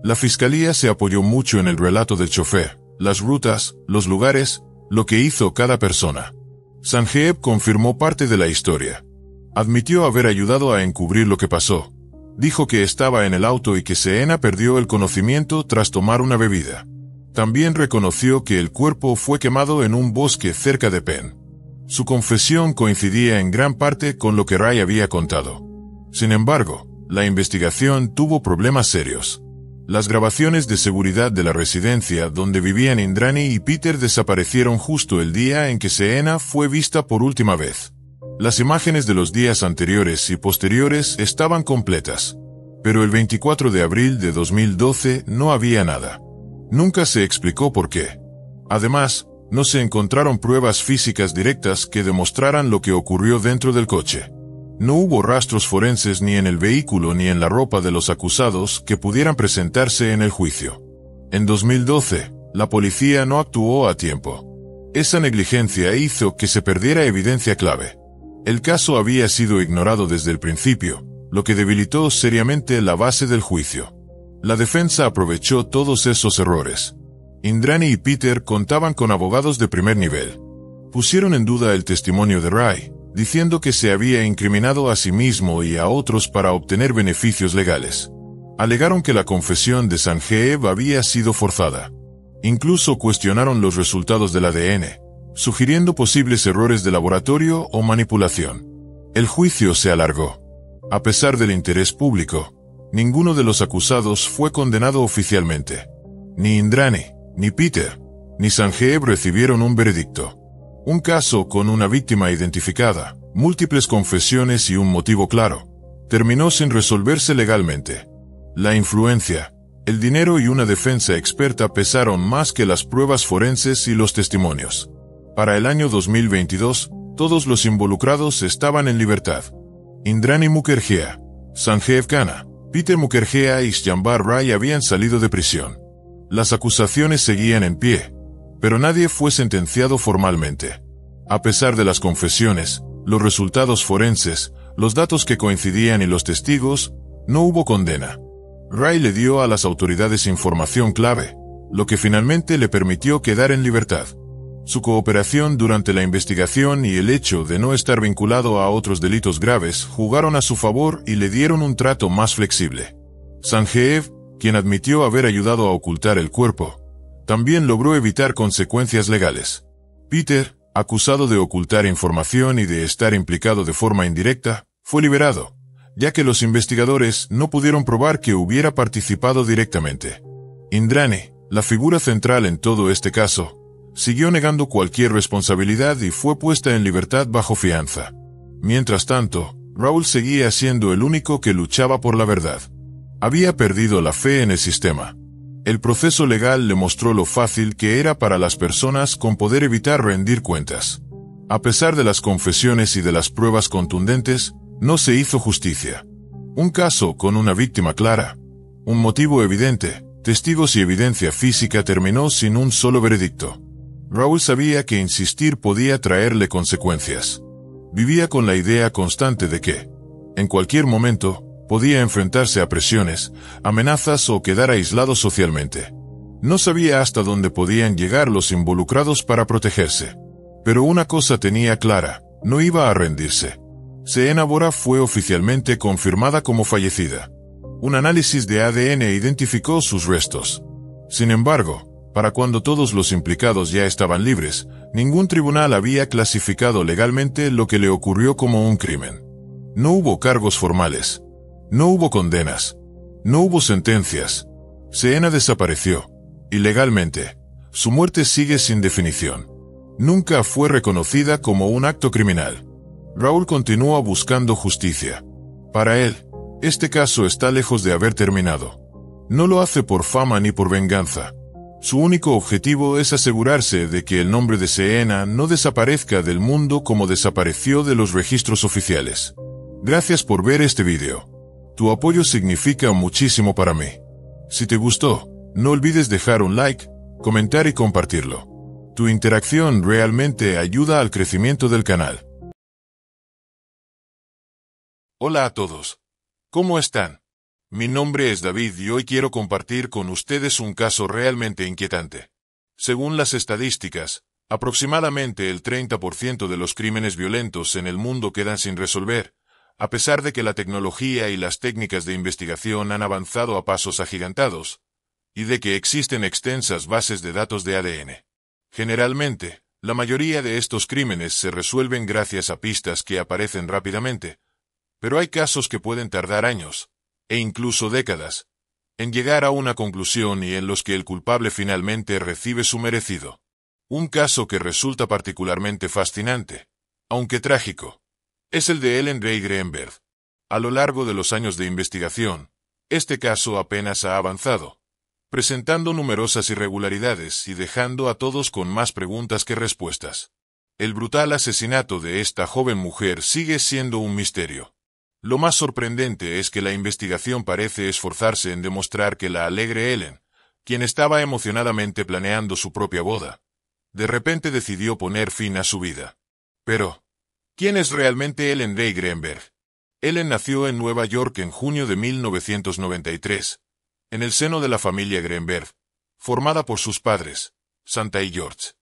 [SPEAKER 1] La fiscalía se apoyó mucho en el relato del chofer, las rutas, los lugares, lo que hizo cada persona. Sanjeev confirmó parte de la historia. Admitió haber ayudado a encubrir lo que pasó. Dijo que estaba en el auto y que Seena perdió el conocimiento tras tomar una bebida. También reconoció que el cuerpo fue quemado en un bosque cerca de Penn. Su confesión coincidía en gran parte con lo que Rai había contado. Sin embargo, la investigación tuvo problemas serios. Las grabaciones de seguridad de la residencia donde vivían Indrani y Peter desaparecieron justo el día en que Seena fue vista por última vez. Las imágenes de los días anteriores y posteriores estaban completas, pero el 24 de abril de 2012 no había nada. Nunca se explicó por qué. Además, no se encontraron pruebas físicas directas que demostraran lo que ocurrió dentro del coche. No hubo rastros forenses ni en el vehículo ni en la ropa de los acusados que pudieran presentarse en el juicio. En 2012, la policía no actuó a tiempo. Esa negligencia hizo que se perdiera evidencia clave. El caso había sido ignorado desde el principio, lo que debilitó seriamente la base del juicio. La defensa aprovechó todos esos errores. Indrani y Peter contaban con abogados de primer nivel. Pusieron en duda el testimonio de Rai, diciendo que se había incriminado a sí mismo y a otros para obtener beneficios legales. Alegaron que la confesión de Sanjeev había sido forzada. Incluso cuestionaron los resultados del ADN, sugiriendo posibles errores de laboratorio o manipulación. El juicio se alargó. A pesar del interés público, ninguno de los acusados fue condenado oficialmente. Ni Indrani, ni Peter, ni Sanjeev recibieron un veredicto. Un caso con una víctima identificada, múltiples confesiones y un motivo claro, terminó sin resolverse legalmente. La influencia, el dinero y una defensa experta pesaron más que las pruebas forenses y los testimonios. Para el año 2022, todos los involucrados estaban en libertad. Indrani Mukherjee, Sanjeev Khanna, Peter Mukherjee y Jambar Rai habían salido de prisión. Las acusaciones seguían en pie, Pero nadie fue sentenciado formalmente. A pesar de las confesiones, los resultados forenses, los datos que coincidían y los testigos, no hubo condena. Ray le dio a las autoridades información clave, lo que finalmente le permitió quedar en libertad. Su cooperación durante la investigación y el hecho de no estar vinculado a otros delitos graves jugaron a su favor y le dieron un trato más flexible. Sanjeev, quien admitió haber ayudado a ocultar el cuerpo, también logró evitar consecuencias legales. Peter, acusado de ocultar información y de estar implicado de forma indirecta, fue liberado, ya que los investigadores no pudieron probar que hubiera participado directamente. Indrani, la figura central en todo este caso, siguió negando cualquier responsabilidad y fue puesta en libertad bajo fianza. Mientras tanto, Raúl seguía siendo el único que luchaba por la verdad. Había perdido la fe en el sistema. El proceso legal le mostró lo fácil que era para las personas con poder evitar rendir cuentas. A pesar de las confesiones y de las pruebas contundentes, no se hizo justicia. Un caso con una víctima clara, un motivo evidente, testigos y evidencia física terminó sin un solo veredicto. Raúl sabía que insistir podía traerle consecuencias. Vivía con la idea constante de que, en cualquier momento, podía enfrentarse a presiones, amenazas o quedar aislado socialmente. No sabía hasta dónde podían llegar los involucrados para protegerse. Pero una cosa tenía clara, no iba a rendirse. Seena Bora fue oficialmente confirmada como fallecida. Un análisis de ADN identificó sus restos. Sin embargo, para cuando todos los implicados ya estaban libres, ningún tribunal había clasificado legalmente lo que le ocurrió como un crimen. No hubo cargos formales. No hubo condenas. No hubo sentencias. Seena desapareció. Y legalmente, su muerte sigue sin definición. Nunca fue reconocida como un acto criminal. Raúl continúa buscando justicia. Para él, este caso está lejos de haber terminado. No lo hace por fama ni por venganza. Su único objetivo es asegurarse de que el nombre de Seena no desaparezca del mundo como desapareció de los registros oficiales. Gracias por ver este video. Tu apoyo significa muchísimo para mí. Si te gustó, no olvides dejar un like, comentar y compartirlo. Tu interacción realmente ayuda al crecimiento del canal. Hola a todos. ¿Cómo están? Mi nombre es David y hoy quiero compartir con ustedes un caso realmente inquietante. Según las estadísticas, aproximadamente el 30% de los crímenes violentos en el mundo quedan sin resolver, a pesar de que la tecnología y las técnicas de investigación han avanzado a pasos agigantados, y de que existen extensas bases de datos de ADN. Generalmente, la mayoría de estos crímenes se resuelven gracias a pistas que aparecen rápidamente, pero hay casos que pueden tardar años, e incluso décadas, en llegar a una conclusión y en los que el culpable finalmente recibe su merecido. Un caso que resulta particularmente fascinante, aunque trágico, es el de Ellen Ray Greenberg. A lo largo de los años de investigación, este caso apenas ha avanzado, presentando numerosas irregularidades y dejando a todos con más preguntas que respuestas. El brutal asesinato de esta joven mujer sigue siendo un misterio. Lo más sorprendente es que la investigación parece esforzarse en demostrar que la alegre Ellen, quien estaba emocionadamente planeando su propia boda, de repente decidió poner fin a su vida. Pero, ¿quién es realmente Ellen Ray Greenberg? Ellen nació en Nueva York en junio de 1993, en el seno de la familia Greenberg, formada por sus padres, Santa y George.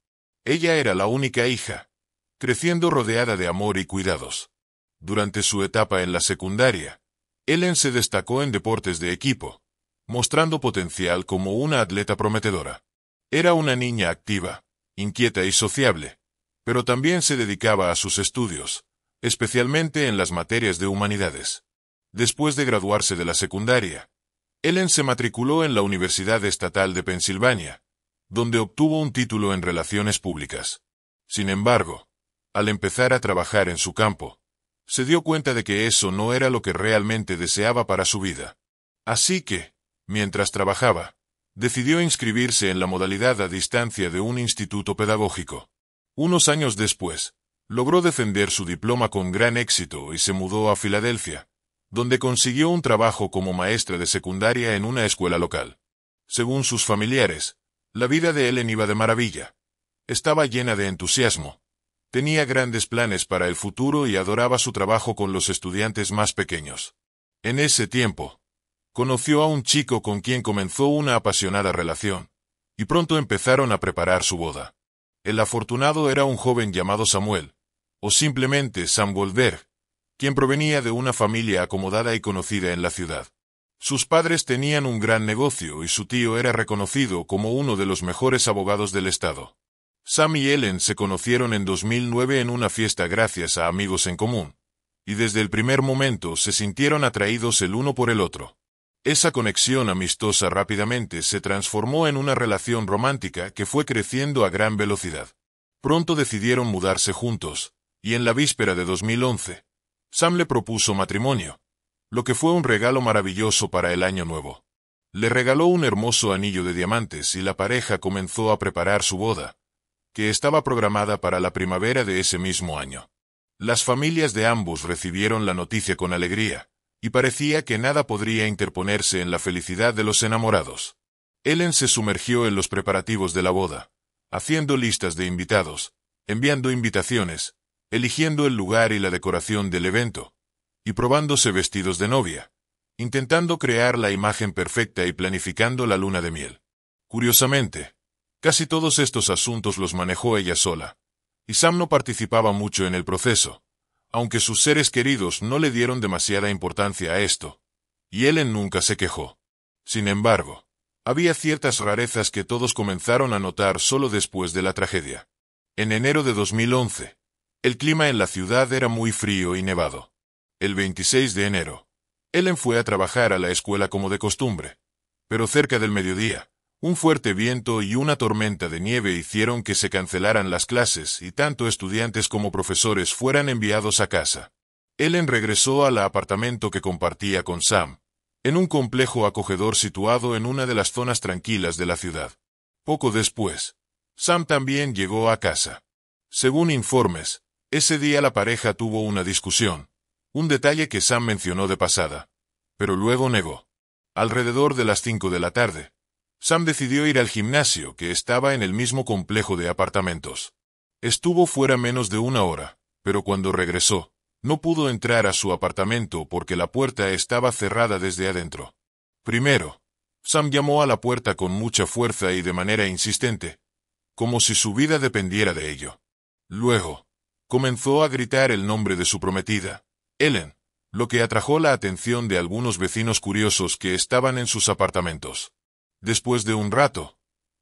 [SPEAKER 1] Ella era la única hija, creciendo rodeada de amor y cuidados. Durante su etapa en la secundaria, Ellen se destacó en deportes de equipo, mostrando potencial como una atleta prometedora. Era una niña activa, inquieta y sociable, pero también se dedicaba a sus estudios, especialmente en las materias de humanidades. Después de graduarse de la secundaria, Ellen se matriculó en la Universidad Estatal de Pensilvania, donde obtuvo un título en Relaciones Públicas. Sin embargo, al empezar a trabajar en su campo, se dio cuenta de que eso no era lo que realmente deseaba para su vida. Así que, mientras trabajaba, decidió inscribirse en la modalidad a distancia de un instituto pedagógico. Unos años después, logró defender su diploma con gran éxito y se mudó a Filadelfia, donde consiguió un trabajo como maestra de secundaria en una escuela local. Según sus familiares, la vida de Ellen iba de maravilla, Estaba llena de entusiasmo. Tenía grandes planes para el futuro y adoraba su trabajo con los estudiantes más pequeños. En ese tiempo, conoció a un chico con quien comenzó una apasionada relación, y pronto empezaron a preparar su boda. El afortunado era un joven llamado Samuel, o simplemente Sam Goldberg, quien provenía de una familia acomodada y conocida en la ciudad. Sus padres tenían un gran negocio y su tío era reconocido como uno de los mejores abogados del estado. Sam y Ellen se conocieron en 2009 en una fiesta gracias a amigos en común, y desde el primer momento se sintieron atraídos el uno por el otro. Esa conexión amistosa rápidamente se transformó en una relación romántica que fue creciendo a gran velocidad. Pronto decidieron mudarse juntos, y en la víspera de 2011, Sam le propuso matrimonio, lo que fue un regalo maravilloso para el año nuevo. Le regaló un hermoso anillo de diamantes y la pareja comenzó a preparar su boda, que estaba programada para la primavera de ese mismo año. Las familias de ambos recibieron la noticia con alegría, y parecía que nada podría interponerse en la felicidad de los enamorados. Ellen se sumergió en los preparativos de la boda, haciendo listas de invitados, enviando invitaciones, eligiendo el lugar y la decoración del evento, y probándose vestidos de novia, intentando crear la imagen perfecta y planificando la luna de miel. Curiosamente, casi todos estos asuntos los manejó ella sola, y Sam no participaba mucho en el proceso, aunque sus seres queridos no le dieron demasiada importancia a esto, y Ellen nunca se quejó. Sin embargo, había ciertas rarezas que todos comenzaron a notar solo después de la tragedia. En enero de 2011, el clima en la ciudad era muy frío y nevado. El 26 de enero, Ellen fue a trabajar a la escuela como de costumbre, pero cerca del mediodía, un fuerte viento y una tormenta de nieve hicieron que se cancelaran las clases y tanto estudiantes como profesores fueran enviados a casa. Ellen regresó al apartamento que compartía con Sam, en un complejo acogedor situado en una de las zonas tranquilas de la ciudad. Poco después, Sam también llegó a casa. Según informes, ese día la pareja tuvo una discusión, un detalle que Sam mencionó de pasada, pero luego negó. Alrededor de las 5 de la tarde, Sam decidió ir al gimnasio que estaba en el mismo complejo de apartamentos. Estuvo fuera menos de una hora, pero cuando regresó, no pudo entrar a su apartamento porque la puerta estaba cerrada desde adentro. Primero, Sam llamó a la puerta con mucha fuerza y de manera insistente, como si su vida dependiera de ello. Luego, comenzó a gritar el nombre de su prometida, Ellen, lo que atrajo la atención de algunos vecinos curiosos que estaban en sus apartamentos. Después de un rato,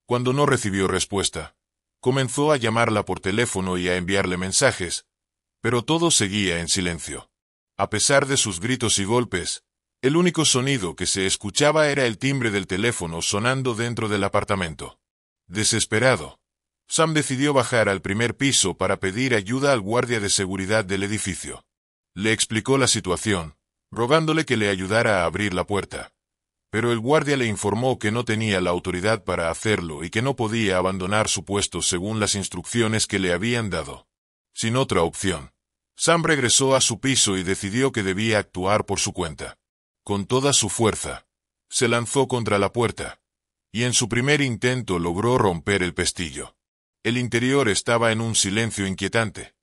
[SPEAKER 1] cuando no recibió respuesta, comenzó a llamarla por teléfono y a enviarle mensajes, pero todo seguía en silencio. A pesar de sus gritos y golpes, el único sonido que se escuchaba era el timbre del teléfono sonando dentro del apartamento. Desesperado, Sam decidió bajar al primer piso para pedir ayuda al guardia de seguridad del edificio. Le explicó la situación, rogándole que le ayudara a abrir la puerta. Pero el guardia le informó que no tenía la autoridad para hacerlo y que no podía abandonar su puesto según las instrucciones que le habían dado. Sin otra opción, Sam regresó a su piso y decidió que debía actuar por su cuenta. Con toda su fuerza, se lanzó contra la puerta, y en su primer intento logró romper el pestillo. El interior estaba en un silencio inquietante.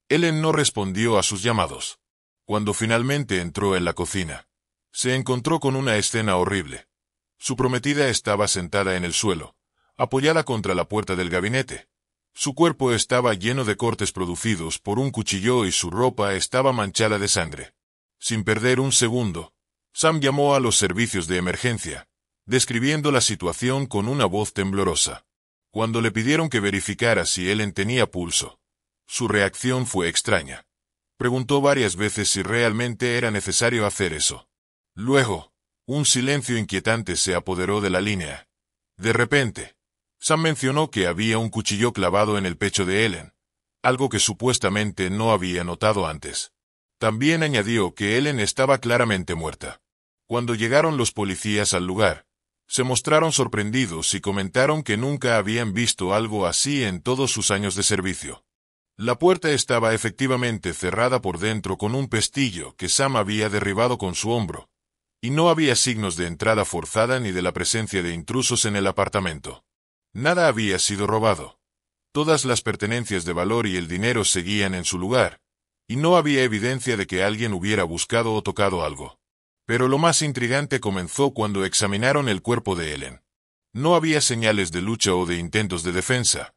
[SPEAKER 1] Ellen no respondió a sus llamados. Cuando finalmente entró en la cocina, se encontró con una escena horrible. Su prometida estaba sentada en el suelo, apoyada contra la puerta del gabinete. Su cuerpo estaba lleno de cortes producidos por un cuchillo y su ropa estaba manchada de sangre. Sin perder un segundo, Sam llamó a los servicios de emergencia, describiendo la situación con una voz temblorosa. Cuando le pidieron que verificara si Ellen tenía pulso, su reacción fue extraña. Preguntó varias veces si realmente era necesario hacer eso. Luego, un silencio inquietante se apoderó de la línea. De repente, Sam mencionó que había un cuchillo clavado en el pecho de Ellen, algo que supuestamente no había notado antes. También añadió que Ellen estaba claramente muerta. Cuando llegaron los policías al lugar, se mostraron sorprendidos y comentaron que nunca habían visto algo así en todos sus años de servicio. La puerta estaba efectivamente cerrada por dentro con un pestillo que Sam había derribado con su hombro, y no había signos de entrada forzada ni de la presencia de intrusos en el apartamento. Nada había sido robado. Todas las pertenencias de valor y el dinero seguían en su lugar, y no había evidencia de que alguien hubiera buscado o tocado algo. Pero lo más intrigante comenzó cuando examinaron el cuerpo de Ellen. No había señales de lucha o de intentos de defensa,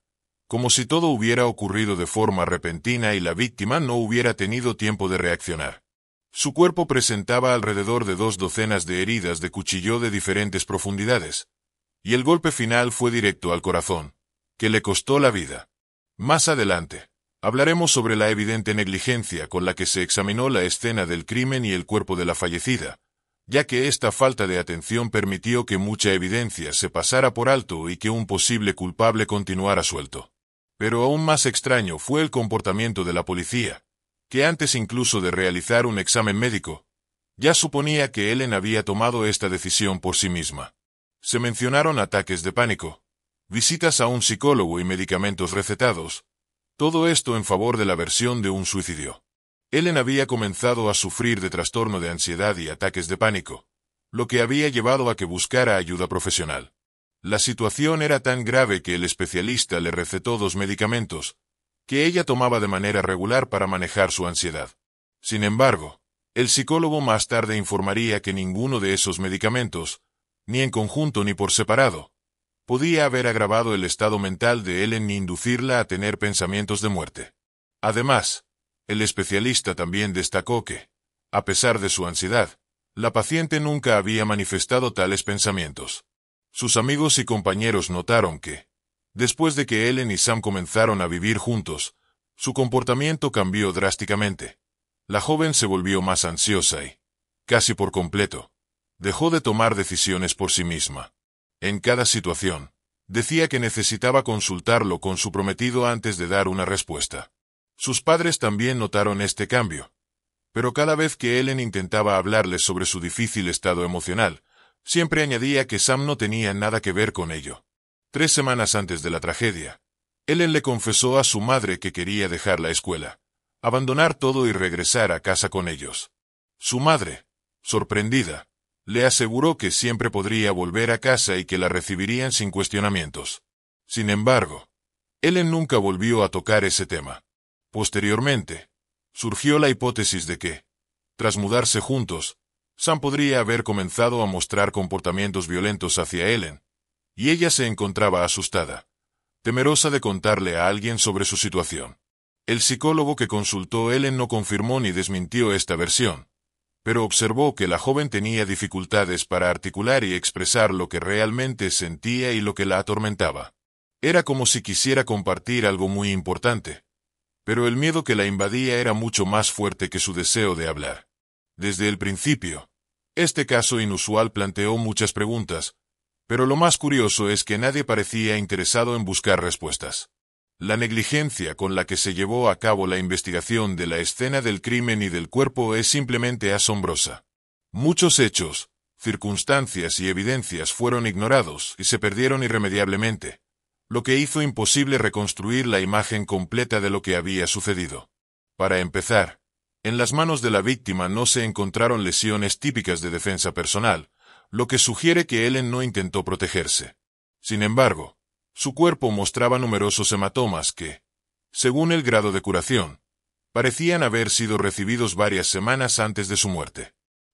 [SPEAKER 1] como si todo hubiera ocurrido de forma repentina y la víctima no hubiera tenido tiempo de reaccionar. Su cuerpo presentaba alrededor de 2 docenas de heridas de cuchillo de diferentes profundidades, y el golpe final fue directo al corazón, que le costó la vida. Más adelante, hablaremos sobre la evidente negligencia con la que se examinó la escena del crimen y el cuerpo de la fallecida, ya que esta falta de atención permitió que mucha evidencia se pasara por alto y que un posible culpable continuara suelto. Pero aún más extraño fue el comportamiento de la policía, que antes incluso de realizar un examen médico, ya suponía que Ellen había tomado esta decisión por sí misma. Se mencionaron ataques de pánico, visitas a un psicólogo y medicamentos recetados, todo esto en favor de la versión de un suicidio. Ellen había comenzado a sufrir de trastorno de ansiedad y ataques de pánico, lo que había llevado a que buscara ayuda profesional. La situación era tan grave que el especialista le recetó 2 medicamentos, que ella tomaba de manera regular para manejar su ansiedad. Sin embargo, el psicólogo más tarde informaría que ninguno de esos medicamentos, ni en conjunto ni por separado, podía haber agravado el estado mental de Ellen ni inducirla a tener pensamientos de muerte. Además, el especialista también destacó que, a pesar de su ansiedad, la paciente nunca había manifestado tales pensamientos. Sus amigos y compañeros notaron que, después de que Ellen y Sam comenzaron a vivir juntos, su comportamiento cambió drásticamente. La joven se volvió más ansiosa y, casi por completo, dejó de tomar decisiones por sí misma. En cada situación, decía que necesitaba consultarlo con su prometido antes de dar una respuesta. Sus padres también notaron este cambio, pero cada vez que Ellen intentaba hablarles sobre su difícil estado emocional, siempre añadía que Sam no tenía nada que ver con ello. 3 semanas antes de la tragedia, Ellen le confesó a su madre que quería dejar la escuela, abandonar todo y regresar a casa con ellos. Su madre, sorprendida, le aseguró que siempre podría volver a casa y que la recibirían sin cuestionamientos. Sin embargo, Ellen nunca volvió a tocar ese tema. Posteriormente, surgió la hipótesis de que, tras mudarse juntos, Sam podría haber comenzado a mostrar comportamientos violentos hacia Ellen, y ella se encontraba asustada, temerosa de contarle a alguien sobre su situación. El psicólogo que consultó Ellen no confirmó ni desmintió esta versión, pero observó que la joven tenía dificultades para articular y expresar lo que realmente sentía y lo que la atormentaba. Era como si quisiera compartir algo muy importante, pero el miedo que la invadía era mucho más fuerte que su deseo de hablar. Desde el principio, este caso inusual planteó muchas preguntas, pero lo más curioso es que nadie parecía interesado en buscar respuestas. La negligencia con la que se llevó a cabo la investigación de la escena del crimen y del cuerpo es simplemente asombrosa. Muchos hechos, circunstancias y evidencias fueron ignorados y se perdieron irremediablemente, lo que hizo imposible reconstruir la imagen completa de lo que había sucedido. Para empezar, en las manos de la víctima no se encontraron lesiones típicas de defensa personal, lo que sugiere que Ellen no intentó protegerse. Sin embargo, su cuerpo mostraba numerosos hematomas que, según el grado de curación, parecían haber sido recibidos varias semanas antes de su muerte.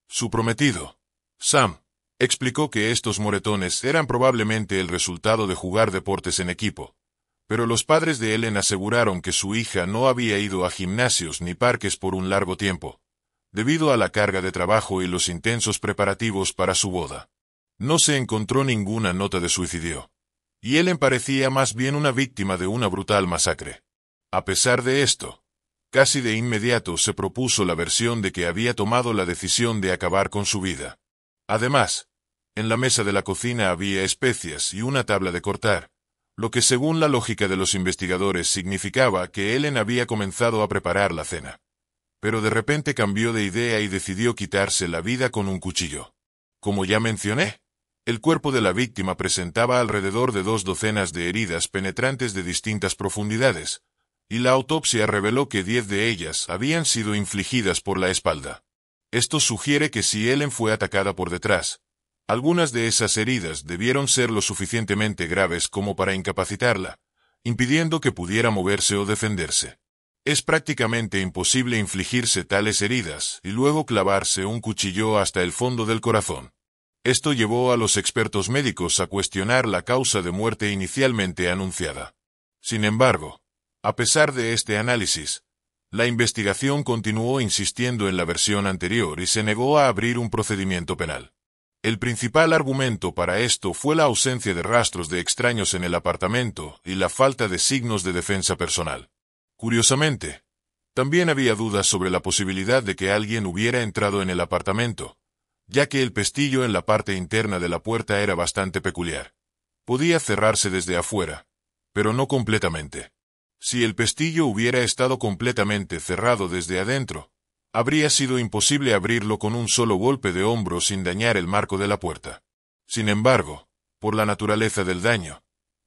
[SPEAKER 1] Su prometido, Sam, explicó que estos moretones eran probablemente el resultado de jugar deportes en equipo, pero los padres de Ellen aseguraron que su hija no había ido a gimnasios ni parques por un largo tiempo, debido a la carga de trabajo y los intensos preparativos para su boda. No se encontró ninguna nota de suicidio, y Ellen parecía más bien una víctima de una brutal masacre. A pesar de esto, casi de inmediato se propuso la versión de que había tomado la decisión de acabar con su vida. Además, en la mesa de la cocina había especias y una tabla de cortar, lo que según la lógica de los investigadores significaba que Ellen había comenzado a preparar la cena. Pero de repente cambió de idea y decidió quitarse la vida con un cuchillo. Como ya mencioné, el cuerpo de la víctima presentaba alrededor de 2 docenas de heridas penetrantes de distintas profundidades, y la autopsia reveló que 10 de ellas habían sido infligidas por la espalda. Esto sugiere que si Ellen fue atacada por detrás, algunas de esas heridas debieron ser lo suficientemente graves como para incapacitarla, impidiendo que pudiera moverse o defenderse. Es prácticamente imposible infligirse tales heridas y luego clavarse un cuchillo hasta el fondo del corazón. Esto llevó a los expertos médicos a cuestionar la causa de muerte inicialmente anunciada. Sin embargo, a pesar de este análisis, la investigación continuó insistiendo en la versión anterior y se negó a abrir un procedimiento penal. El principal argumento para esto fue la ausencia de rastros de extraños en el apartamento y la falta de signos de defensa personal. Curiosamente, también había dudas sobre la posibilidad de que alguien hubiera entrado en el apartamento, ya que el pestillo en la parte interna de la puerta era bastante peculiar. Podía cerrarse desde afuera, pero no completamente. Si el pestillo hubiera estado completamente cerrado desde adentro, habría sido imposible abrirlo con un solo golpe de hombro sin dañar el marco de la puerta. Sin embargo, por la naturaleza del daño,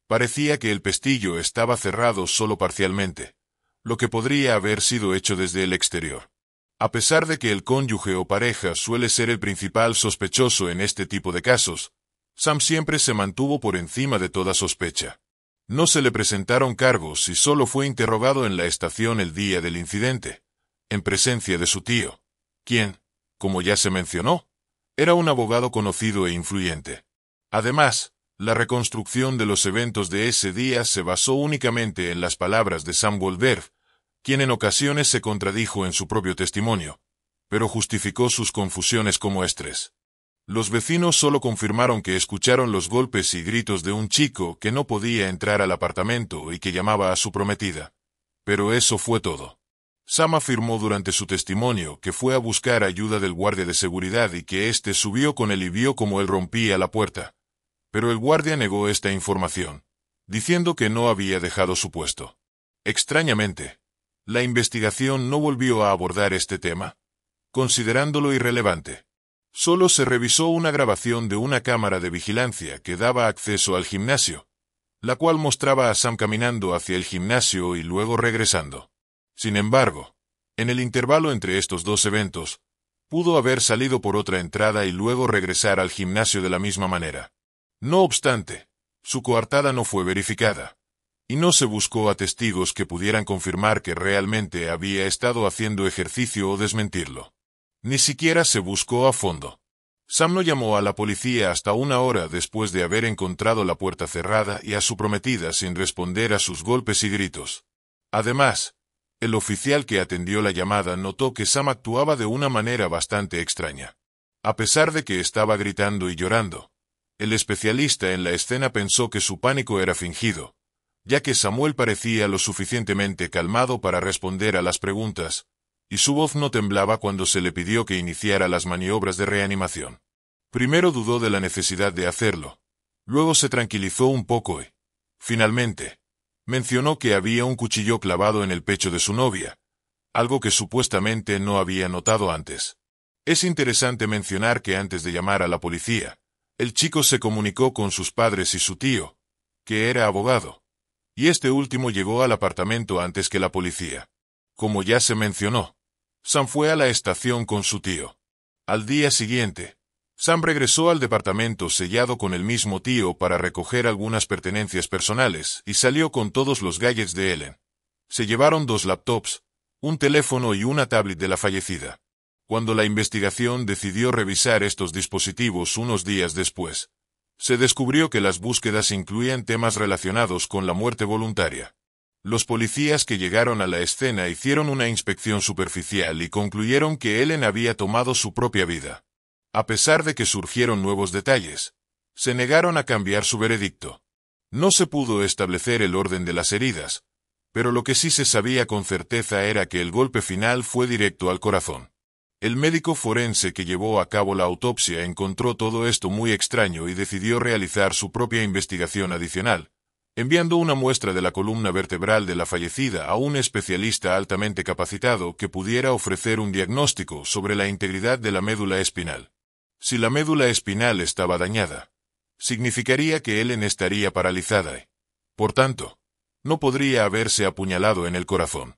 [SPEAKER 1] parecía que el pestillo estaba cerrado solo parcialmente, lo que podría haber sido hecho desde el exterior. A pesar de que el cónyuge o pareja suele ser el principal sospechoso en este tipo de casos, Sam siempre se mantuvo por encima de toda sospecha. No se le presentaron cargos y solo fue interrogado en la estación el día del incidente, en presencia de su tío, quien, como ya se mencionó, era un abogado conocido e influyente. Además, la reconstrucción de los eventos de ese día se basó únicamente en las palabras de Sam Goldberg, quien en ocasiones se contradijo en su propio testimonio, pero justificó sus confusiones como estrés. Los vecinos solo confirmaron que escucharon los golpes y gritos de un chico que no podía entrar al apartamento y que llamaba a su prometida. Pero eso fue todo. Sam afirmó durante su testimonio que fue a buscar ayuda del guardia de seguridad y que éste subió con él y vio cómo él rompía la puerta. Pero el guardia negó esta información, diciendo que no había dejado su puesto. Extrañamente, la investigación no volvió a abordar este tema, considerándolo irrelevante. Solo se revisó una grabación de una cámara de vigilancia que daba acceso al gimnasio, la cual mostraba a Sam caminando hacia el gimnasio y luego regresando. Sin embargo, en el intervalo entre estos dos eventos, pudo haber salido por otra entrada y luego regresar al gimnasio de la misma manera. No obstante, su coartada no fue verificada, y no se buscó a testigos que pudieran confirmar que realmente había estado haciendo ejercicio o desmentirlo. Ni siquiera se buscó a fondo. Sam no llamó a la policía hasta una hora después de haber encontrado la puerta cerrada y a su prometida sin responder a sus golpes y gritos. Además, el oficial que atendió la llamada notó que Sam actuaba de una manera bastante extraña. A pesar de que estaba gritando y llorando, el especialista en la escena pensó que su pánico era fingido, ya que Samuel parecía lo suficientemente calmado para responder a las preguntas, y su voz no temblaba cuando se le pidió que iniciara las maniobras de reanimación. Primero dudó de la necesidad de hacerlo, luego se tranquilizó un poco y, finalmente, mencionó que había un cuchillo clavado en el pecho de su novia, algo que supuestamente no había notado antes. Es interesante mencionar que antes de llamar a la policía, el chico se comunicó con sus padres y su tío, que era abogado, y este último llegó al apartamento antes que la policía. Como ya se mencionó, Sam fue a la estación con su tío. Al día siguiente, Sam regresó al departamento sellado con el mismo tío para recoger algunas pertenencias personales y salió con todos los gadgets de Ellen. Se llevaron 2 laptops, un teléfono y una tablet de la fallecida. Cuando la investigación decidió revisar estos dispositivos unos días después, se descubrió que las búsquedas incluían temas relacionados con la muerte voluntaria. Los policías que llegaron a la escena hicieron una inspección superficial y concluyeron que Ellen había tomado su propia vida. A pesar de que surgieron nuevos detalles, se negaron a cambiar su veredicto. No se pudo establecer el orden de las heridas, pero lo que sí se sabía con certeza era que el golpe final fue directo al corazón. El médico forense que llevó a cabo la autopsia encontró todo esto muy extraño y decidió realizar su propia investigación adicional, enviando una muestra de la columna vertebral de la fallecida a un especialista altamente capacitado que pudiera ofrecer un diagnóstico sobre la integridad de la médula espinal. Si la médula espinal estaba dañada, significaría que Ellen estaría paralizada y, por tanto, no podría haberse apuñalado en el corazón.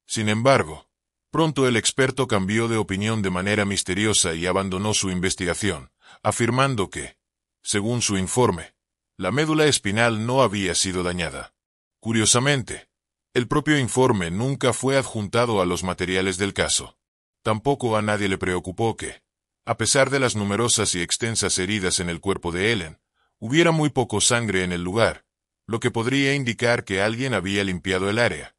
[SPEAKER 1] Sin embargo, pronto el experto cambió de opinión de manera misteriosa y abandonó su investigación, afirmando que, según su informe, la médula espinal no había sido dañada. Curiosamente, el propio informe nunca fue adjuntado a los materiales del caso. Tampoco a nadie le preocupó que, a pesar de las numerosas y extensas heridas en el cuerpo de Ellen, hubiera muy poco sangre en el lugar, lo que podría indicar que alguien había limpiado el área.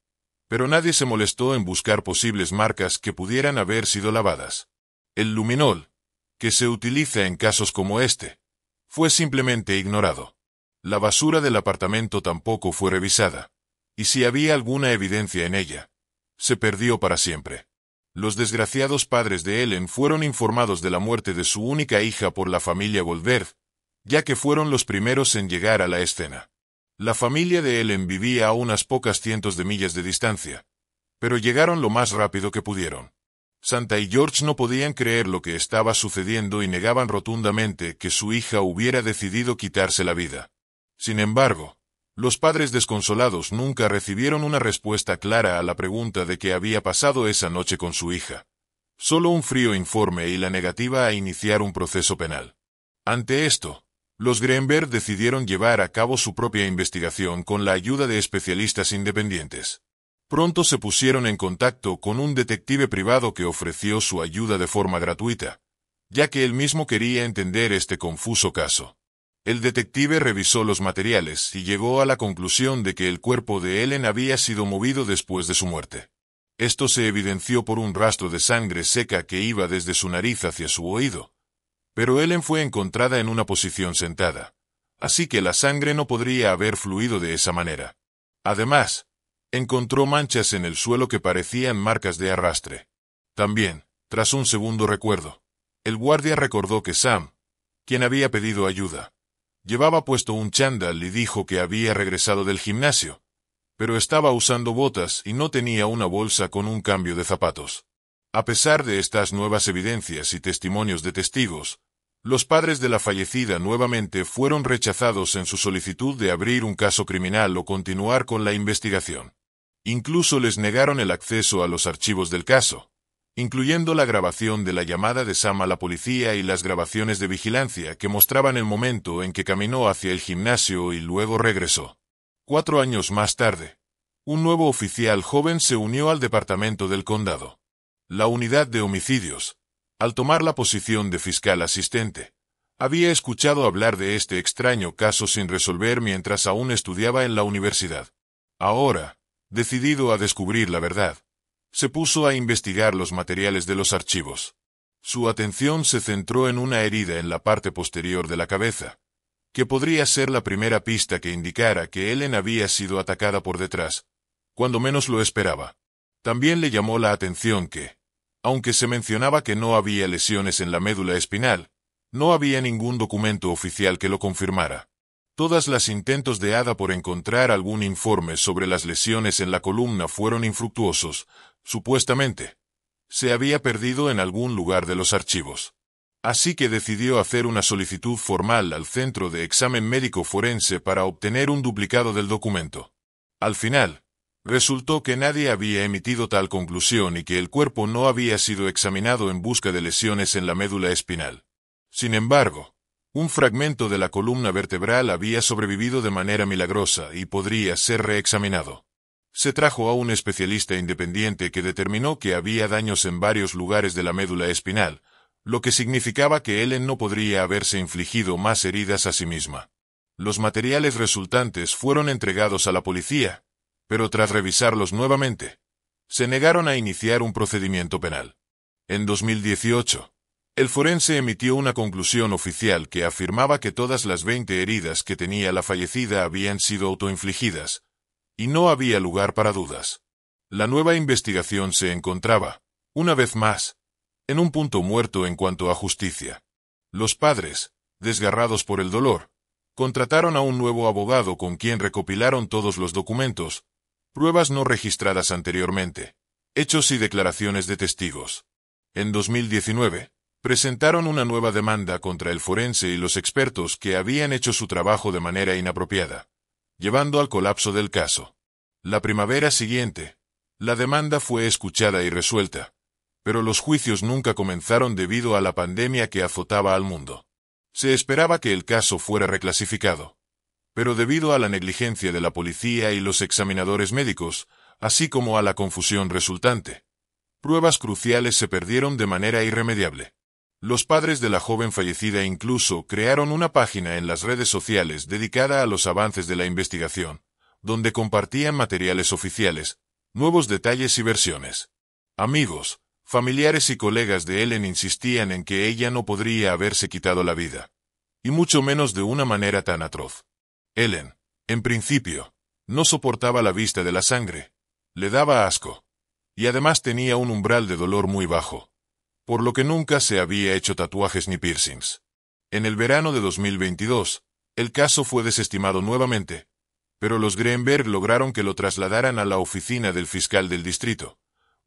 [SPEAKER 1] Pero nadie se molestó en buscar posibles marcas que pudieran haber sido lavadas. El luminol, que se utiliza en casos como este, fue simplemente ignorado. La basura del apartamento tampoco fue revisada, y si había alguna evidencia en ella, se perdió para siempre. Los desgraciados padres de Ellen fueron informados de la muerte de su única hija por la familia Goldberg, ya que fueron los primeros en llegar a la escena. La familia de Ellen vivía a unas pocas cientos de millas de distancia, pero llegaron lo más rápido que pudieron. Santa y George no podían creer lo que estaba sucediendo y negaban rotundamente que su hija hubiera decidido quitarse la vida. Sin embargo, los padres desconsolados nunca recibieron una respuesta clara a la pregunta de qué había pasado esa noche con su hija. Solo un frío informe y la negativa a iniciar un proceso penal. Ante esto, los Greenberg decidieron llevar a cabo su propia investigación con la ayuda de especialistas independientes. Pronto se pusieron en contacto con un detective privado que ofreció su ayuda de forma gratuita, ya que él mismo quería entender este confuso caso. El detective revisó los materiales y llegó a la conclusión de que el cuerpo de Ellen había sido movido después de su muerte. Esto se evidenció por un rastro de sangre seca que iba desde su nariz hacia su oído. Pero Ellen fue encontrada en una posición sentada, así que la sangre no podría haber fluido de esa manera. Además, encontró manchas en el suelo que parecían marcas de arrastre. También, tras un segundo recuerdo, el guardia recordó que Sam, quien había pedido ayuda, llevaba puesto un chándal y dijo que había regresado del gimnasio, pero estaba usando botas y no tenía una bolsa con un cambio de zapatos. A pesar de estas nuevas evidencias y testimonios de testigos, los padres de la fallecida nuevamente fueron rechazados en su solicitud de abrir un caso criminal o continuar con la investigación. Incluso les negaron el acceso a los archivos del caso, incluyendo la grabación de la llamada de Sam a la policía y las grabaciones de vigilancia que mostraban el momento en que caminó hacia el gimnasio y luego regresó. 4 años más tarde, un nuevo oficial joven se unió al departamento del condado. La unidad de homicidios, al tomar la posición de fiscal asistente, había escuchado hablar de este extraño caso sin resolver mientras aún estudiaba en la universidad. Ahora, decidido a descubrir la verdad, se puso a investigar los materiales de los archivos. Su atención se centró en una herida en la parte posterior de la cabeza, que podría ser la primera pista que indicara que Ellen había sido atacada por detrás, cuando menos lo esperaba. También le llamó la atención que, aunque se mencionaba que no había lesiones en la médula espinal, no había ningún documento oficial que lo confirmara. Todas las intentos de Ada por encontrar algún informe sobre las lesiones en la columna fueron infructuosos. Supuestamente, se había perdido en algún lugar de los archivos. Así que decidió hacer una solicitud formal al Centro de Examen Médico Forense para obtener un duplicado del documento. Al final, resultó que nadie había emitido tal conclusión y que el cuerpo no había sido examinado en busca de lesiones en la médula espinal. Sin embargo, un fragmento de la columna vertebral había sobrevivido de manera milagrosa y podría ser reexaminado. Se trajo a un especialista independiente que determinó que había daños en varios lugares de la médula espinal, lo que significaba que Ellen no podría haberse infligido más heridas a sí misma. Los materiales resultantes fueron entregados a la policía, pero tras revisarlos nuevamente, se negaron a iniciar un procedimiento penal. En 2018, el forense emitió una conclusión oficial que afirmaba que todas las 20 heridas que tenía la fallecida habían sido autoinfligidas, y no había lugar para dudas. La nueva investigación se encontraba, una vez más, en un punto muerto en cuanto a justicia. Los padres, desgarrados por el dolor, contrataron a un nuevo abogado con quien recopilaron todos los documentos, pruebas no registradas anteriormente, hechos y declaraciones de testigos. En 2019, presentaron una nueva demanda contra el forense y los expertos que habían hecho su trabajo de manera inapropiada, llevando al colapso del caso. La primavera siguiente, la demanda fue escuchada y resuelta, pero los juicios nunca comenzaron debido a la pandemia que azotaba al mundo. Se esperaba que el caso fuera reclasificado, Pero debido a la negligencia de la policía y los examinadores médicos, así como a la confusión resultante, pruebas cruciales se perdieron de manera irremediable. Los padres de la joven fallecida incluso crearon una página en las redes sociales dedicada a los avances de la investigación, donde compartían materiales oficiales, nuevos detalles y versiones. Amigos, familiares y colegas de Ellen insistían en que ella no podría haberse quitado la vida, y mucho menos de una manera tan atroz. Ellen, en principio, no soportaba la vista de la sangre, le daba asco, y además tenía un umbral de dolor muy bajo, por lo que nunca se había hecho tatuajes ni piercings. En el verano de 2022, el caso fue desestimado nuevamente, pero los Greenberg lograron que lo trasladaran a la oficina del fiscal del distrito,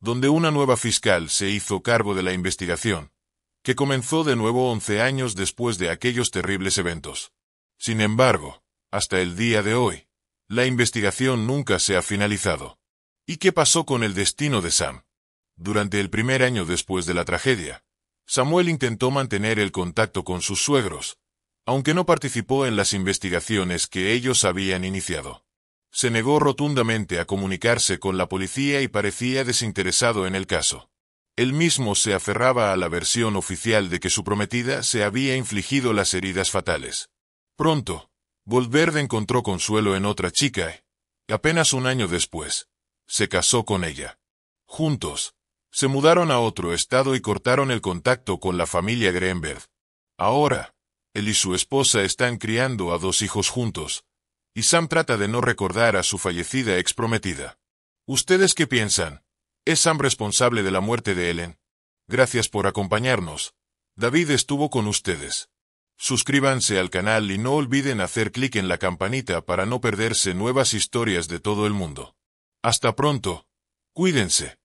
[SPEAKER 1] donde una nueva fiscal se hizo cargo de la investigación, que comenzó de nuevo 11 años después de aquellos terribles eventos. Sin embargo, hasta el día de hoy, la investigación nunca se ha finalizado. ¿Y qué pasó con el destino de Sam? Durante el primer año después de la tragedia, Samuel intentó mantener el contacto con sus suegros, aunque no participó en las investigaciones que ellos habían iniciado. Se negó rotundamente a comunicarse con la policía y parecía desinteresado en el caso. Él mismo se aferraba a la versión oficial de que su prometida se había infligido las heridas fatales. Pronto, Goldberg encontró consuelo en otra chica y, apenas un año después, se casó con ella. Juntos, se mudaron a otro estado y cortaron el contacto con la familia Greenberg. Ahora, él y su esposa están criando a 2 hijos juntos, y Sam trata de no recordar a su fallecida exprometida. ¿Ustedes qué piensan? ¿Es Sam responsable de la muerte de Ellen? Gracias por acompañarnos. David estuvo con ustedes. Suscríbanse al canal y no olviden hacer clic en la campanita para no perderse nuevas historias de todo el mundo. Hasta pronto. Cuídense.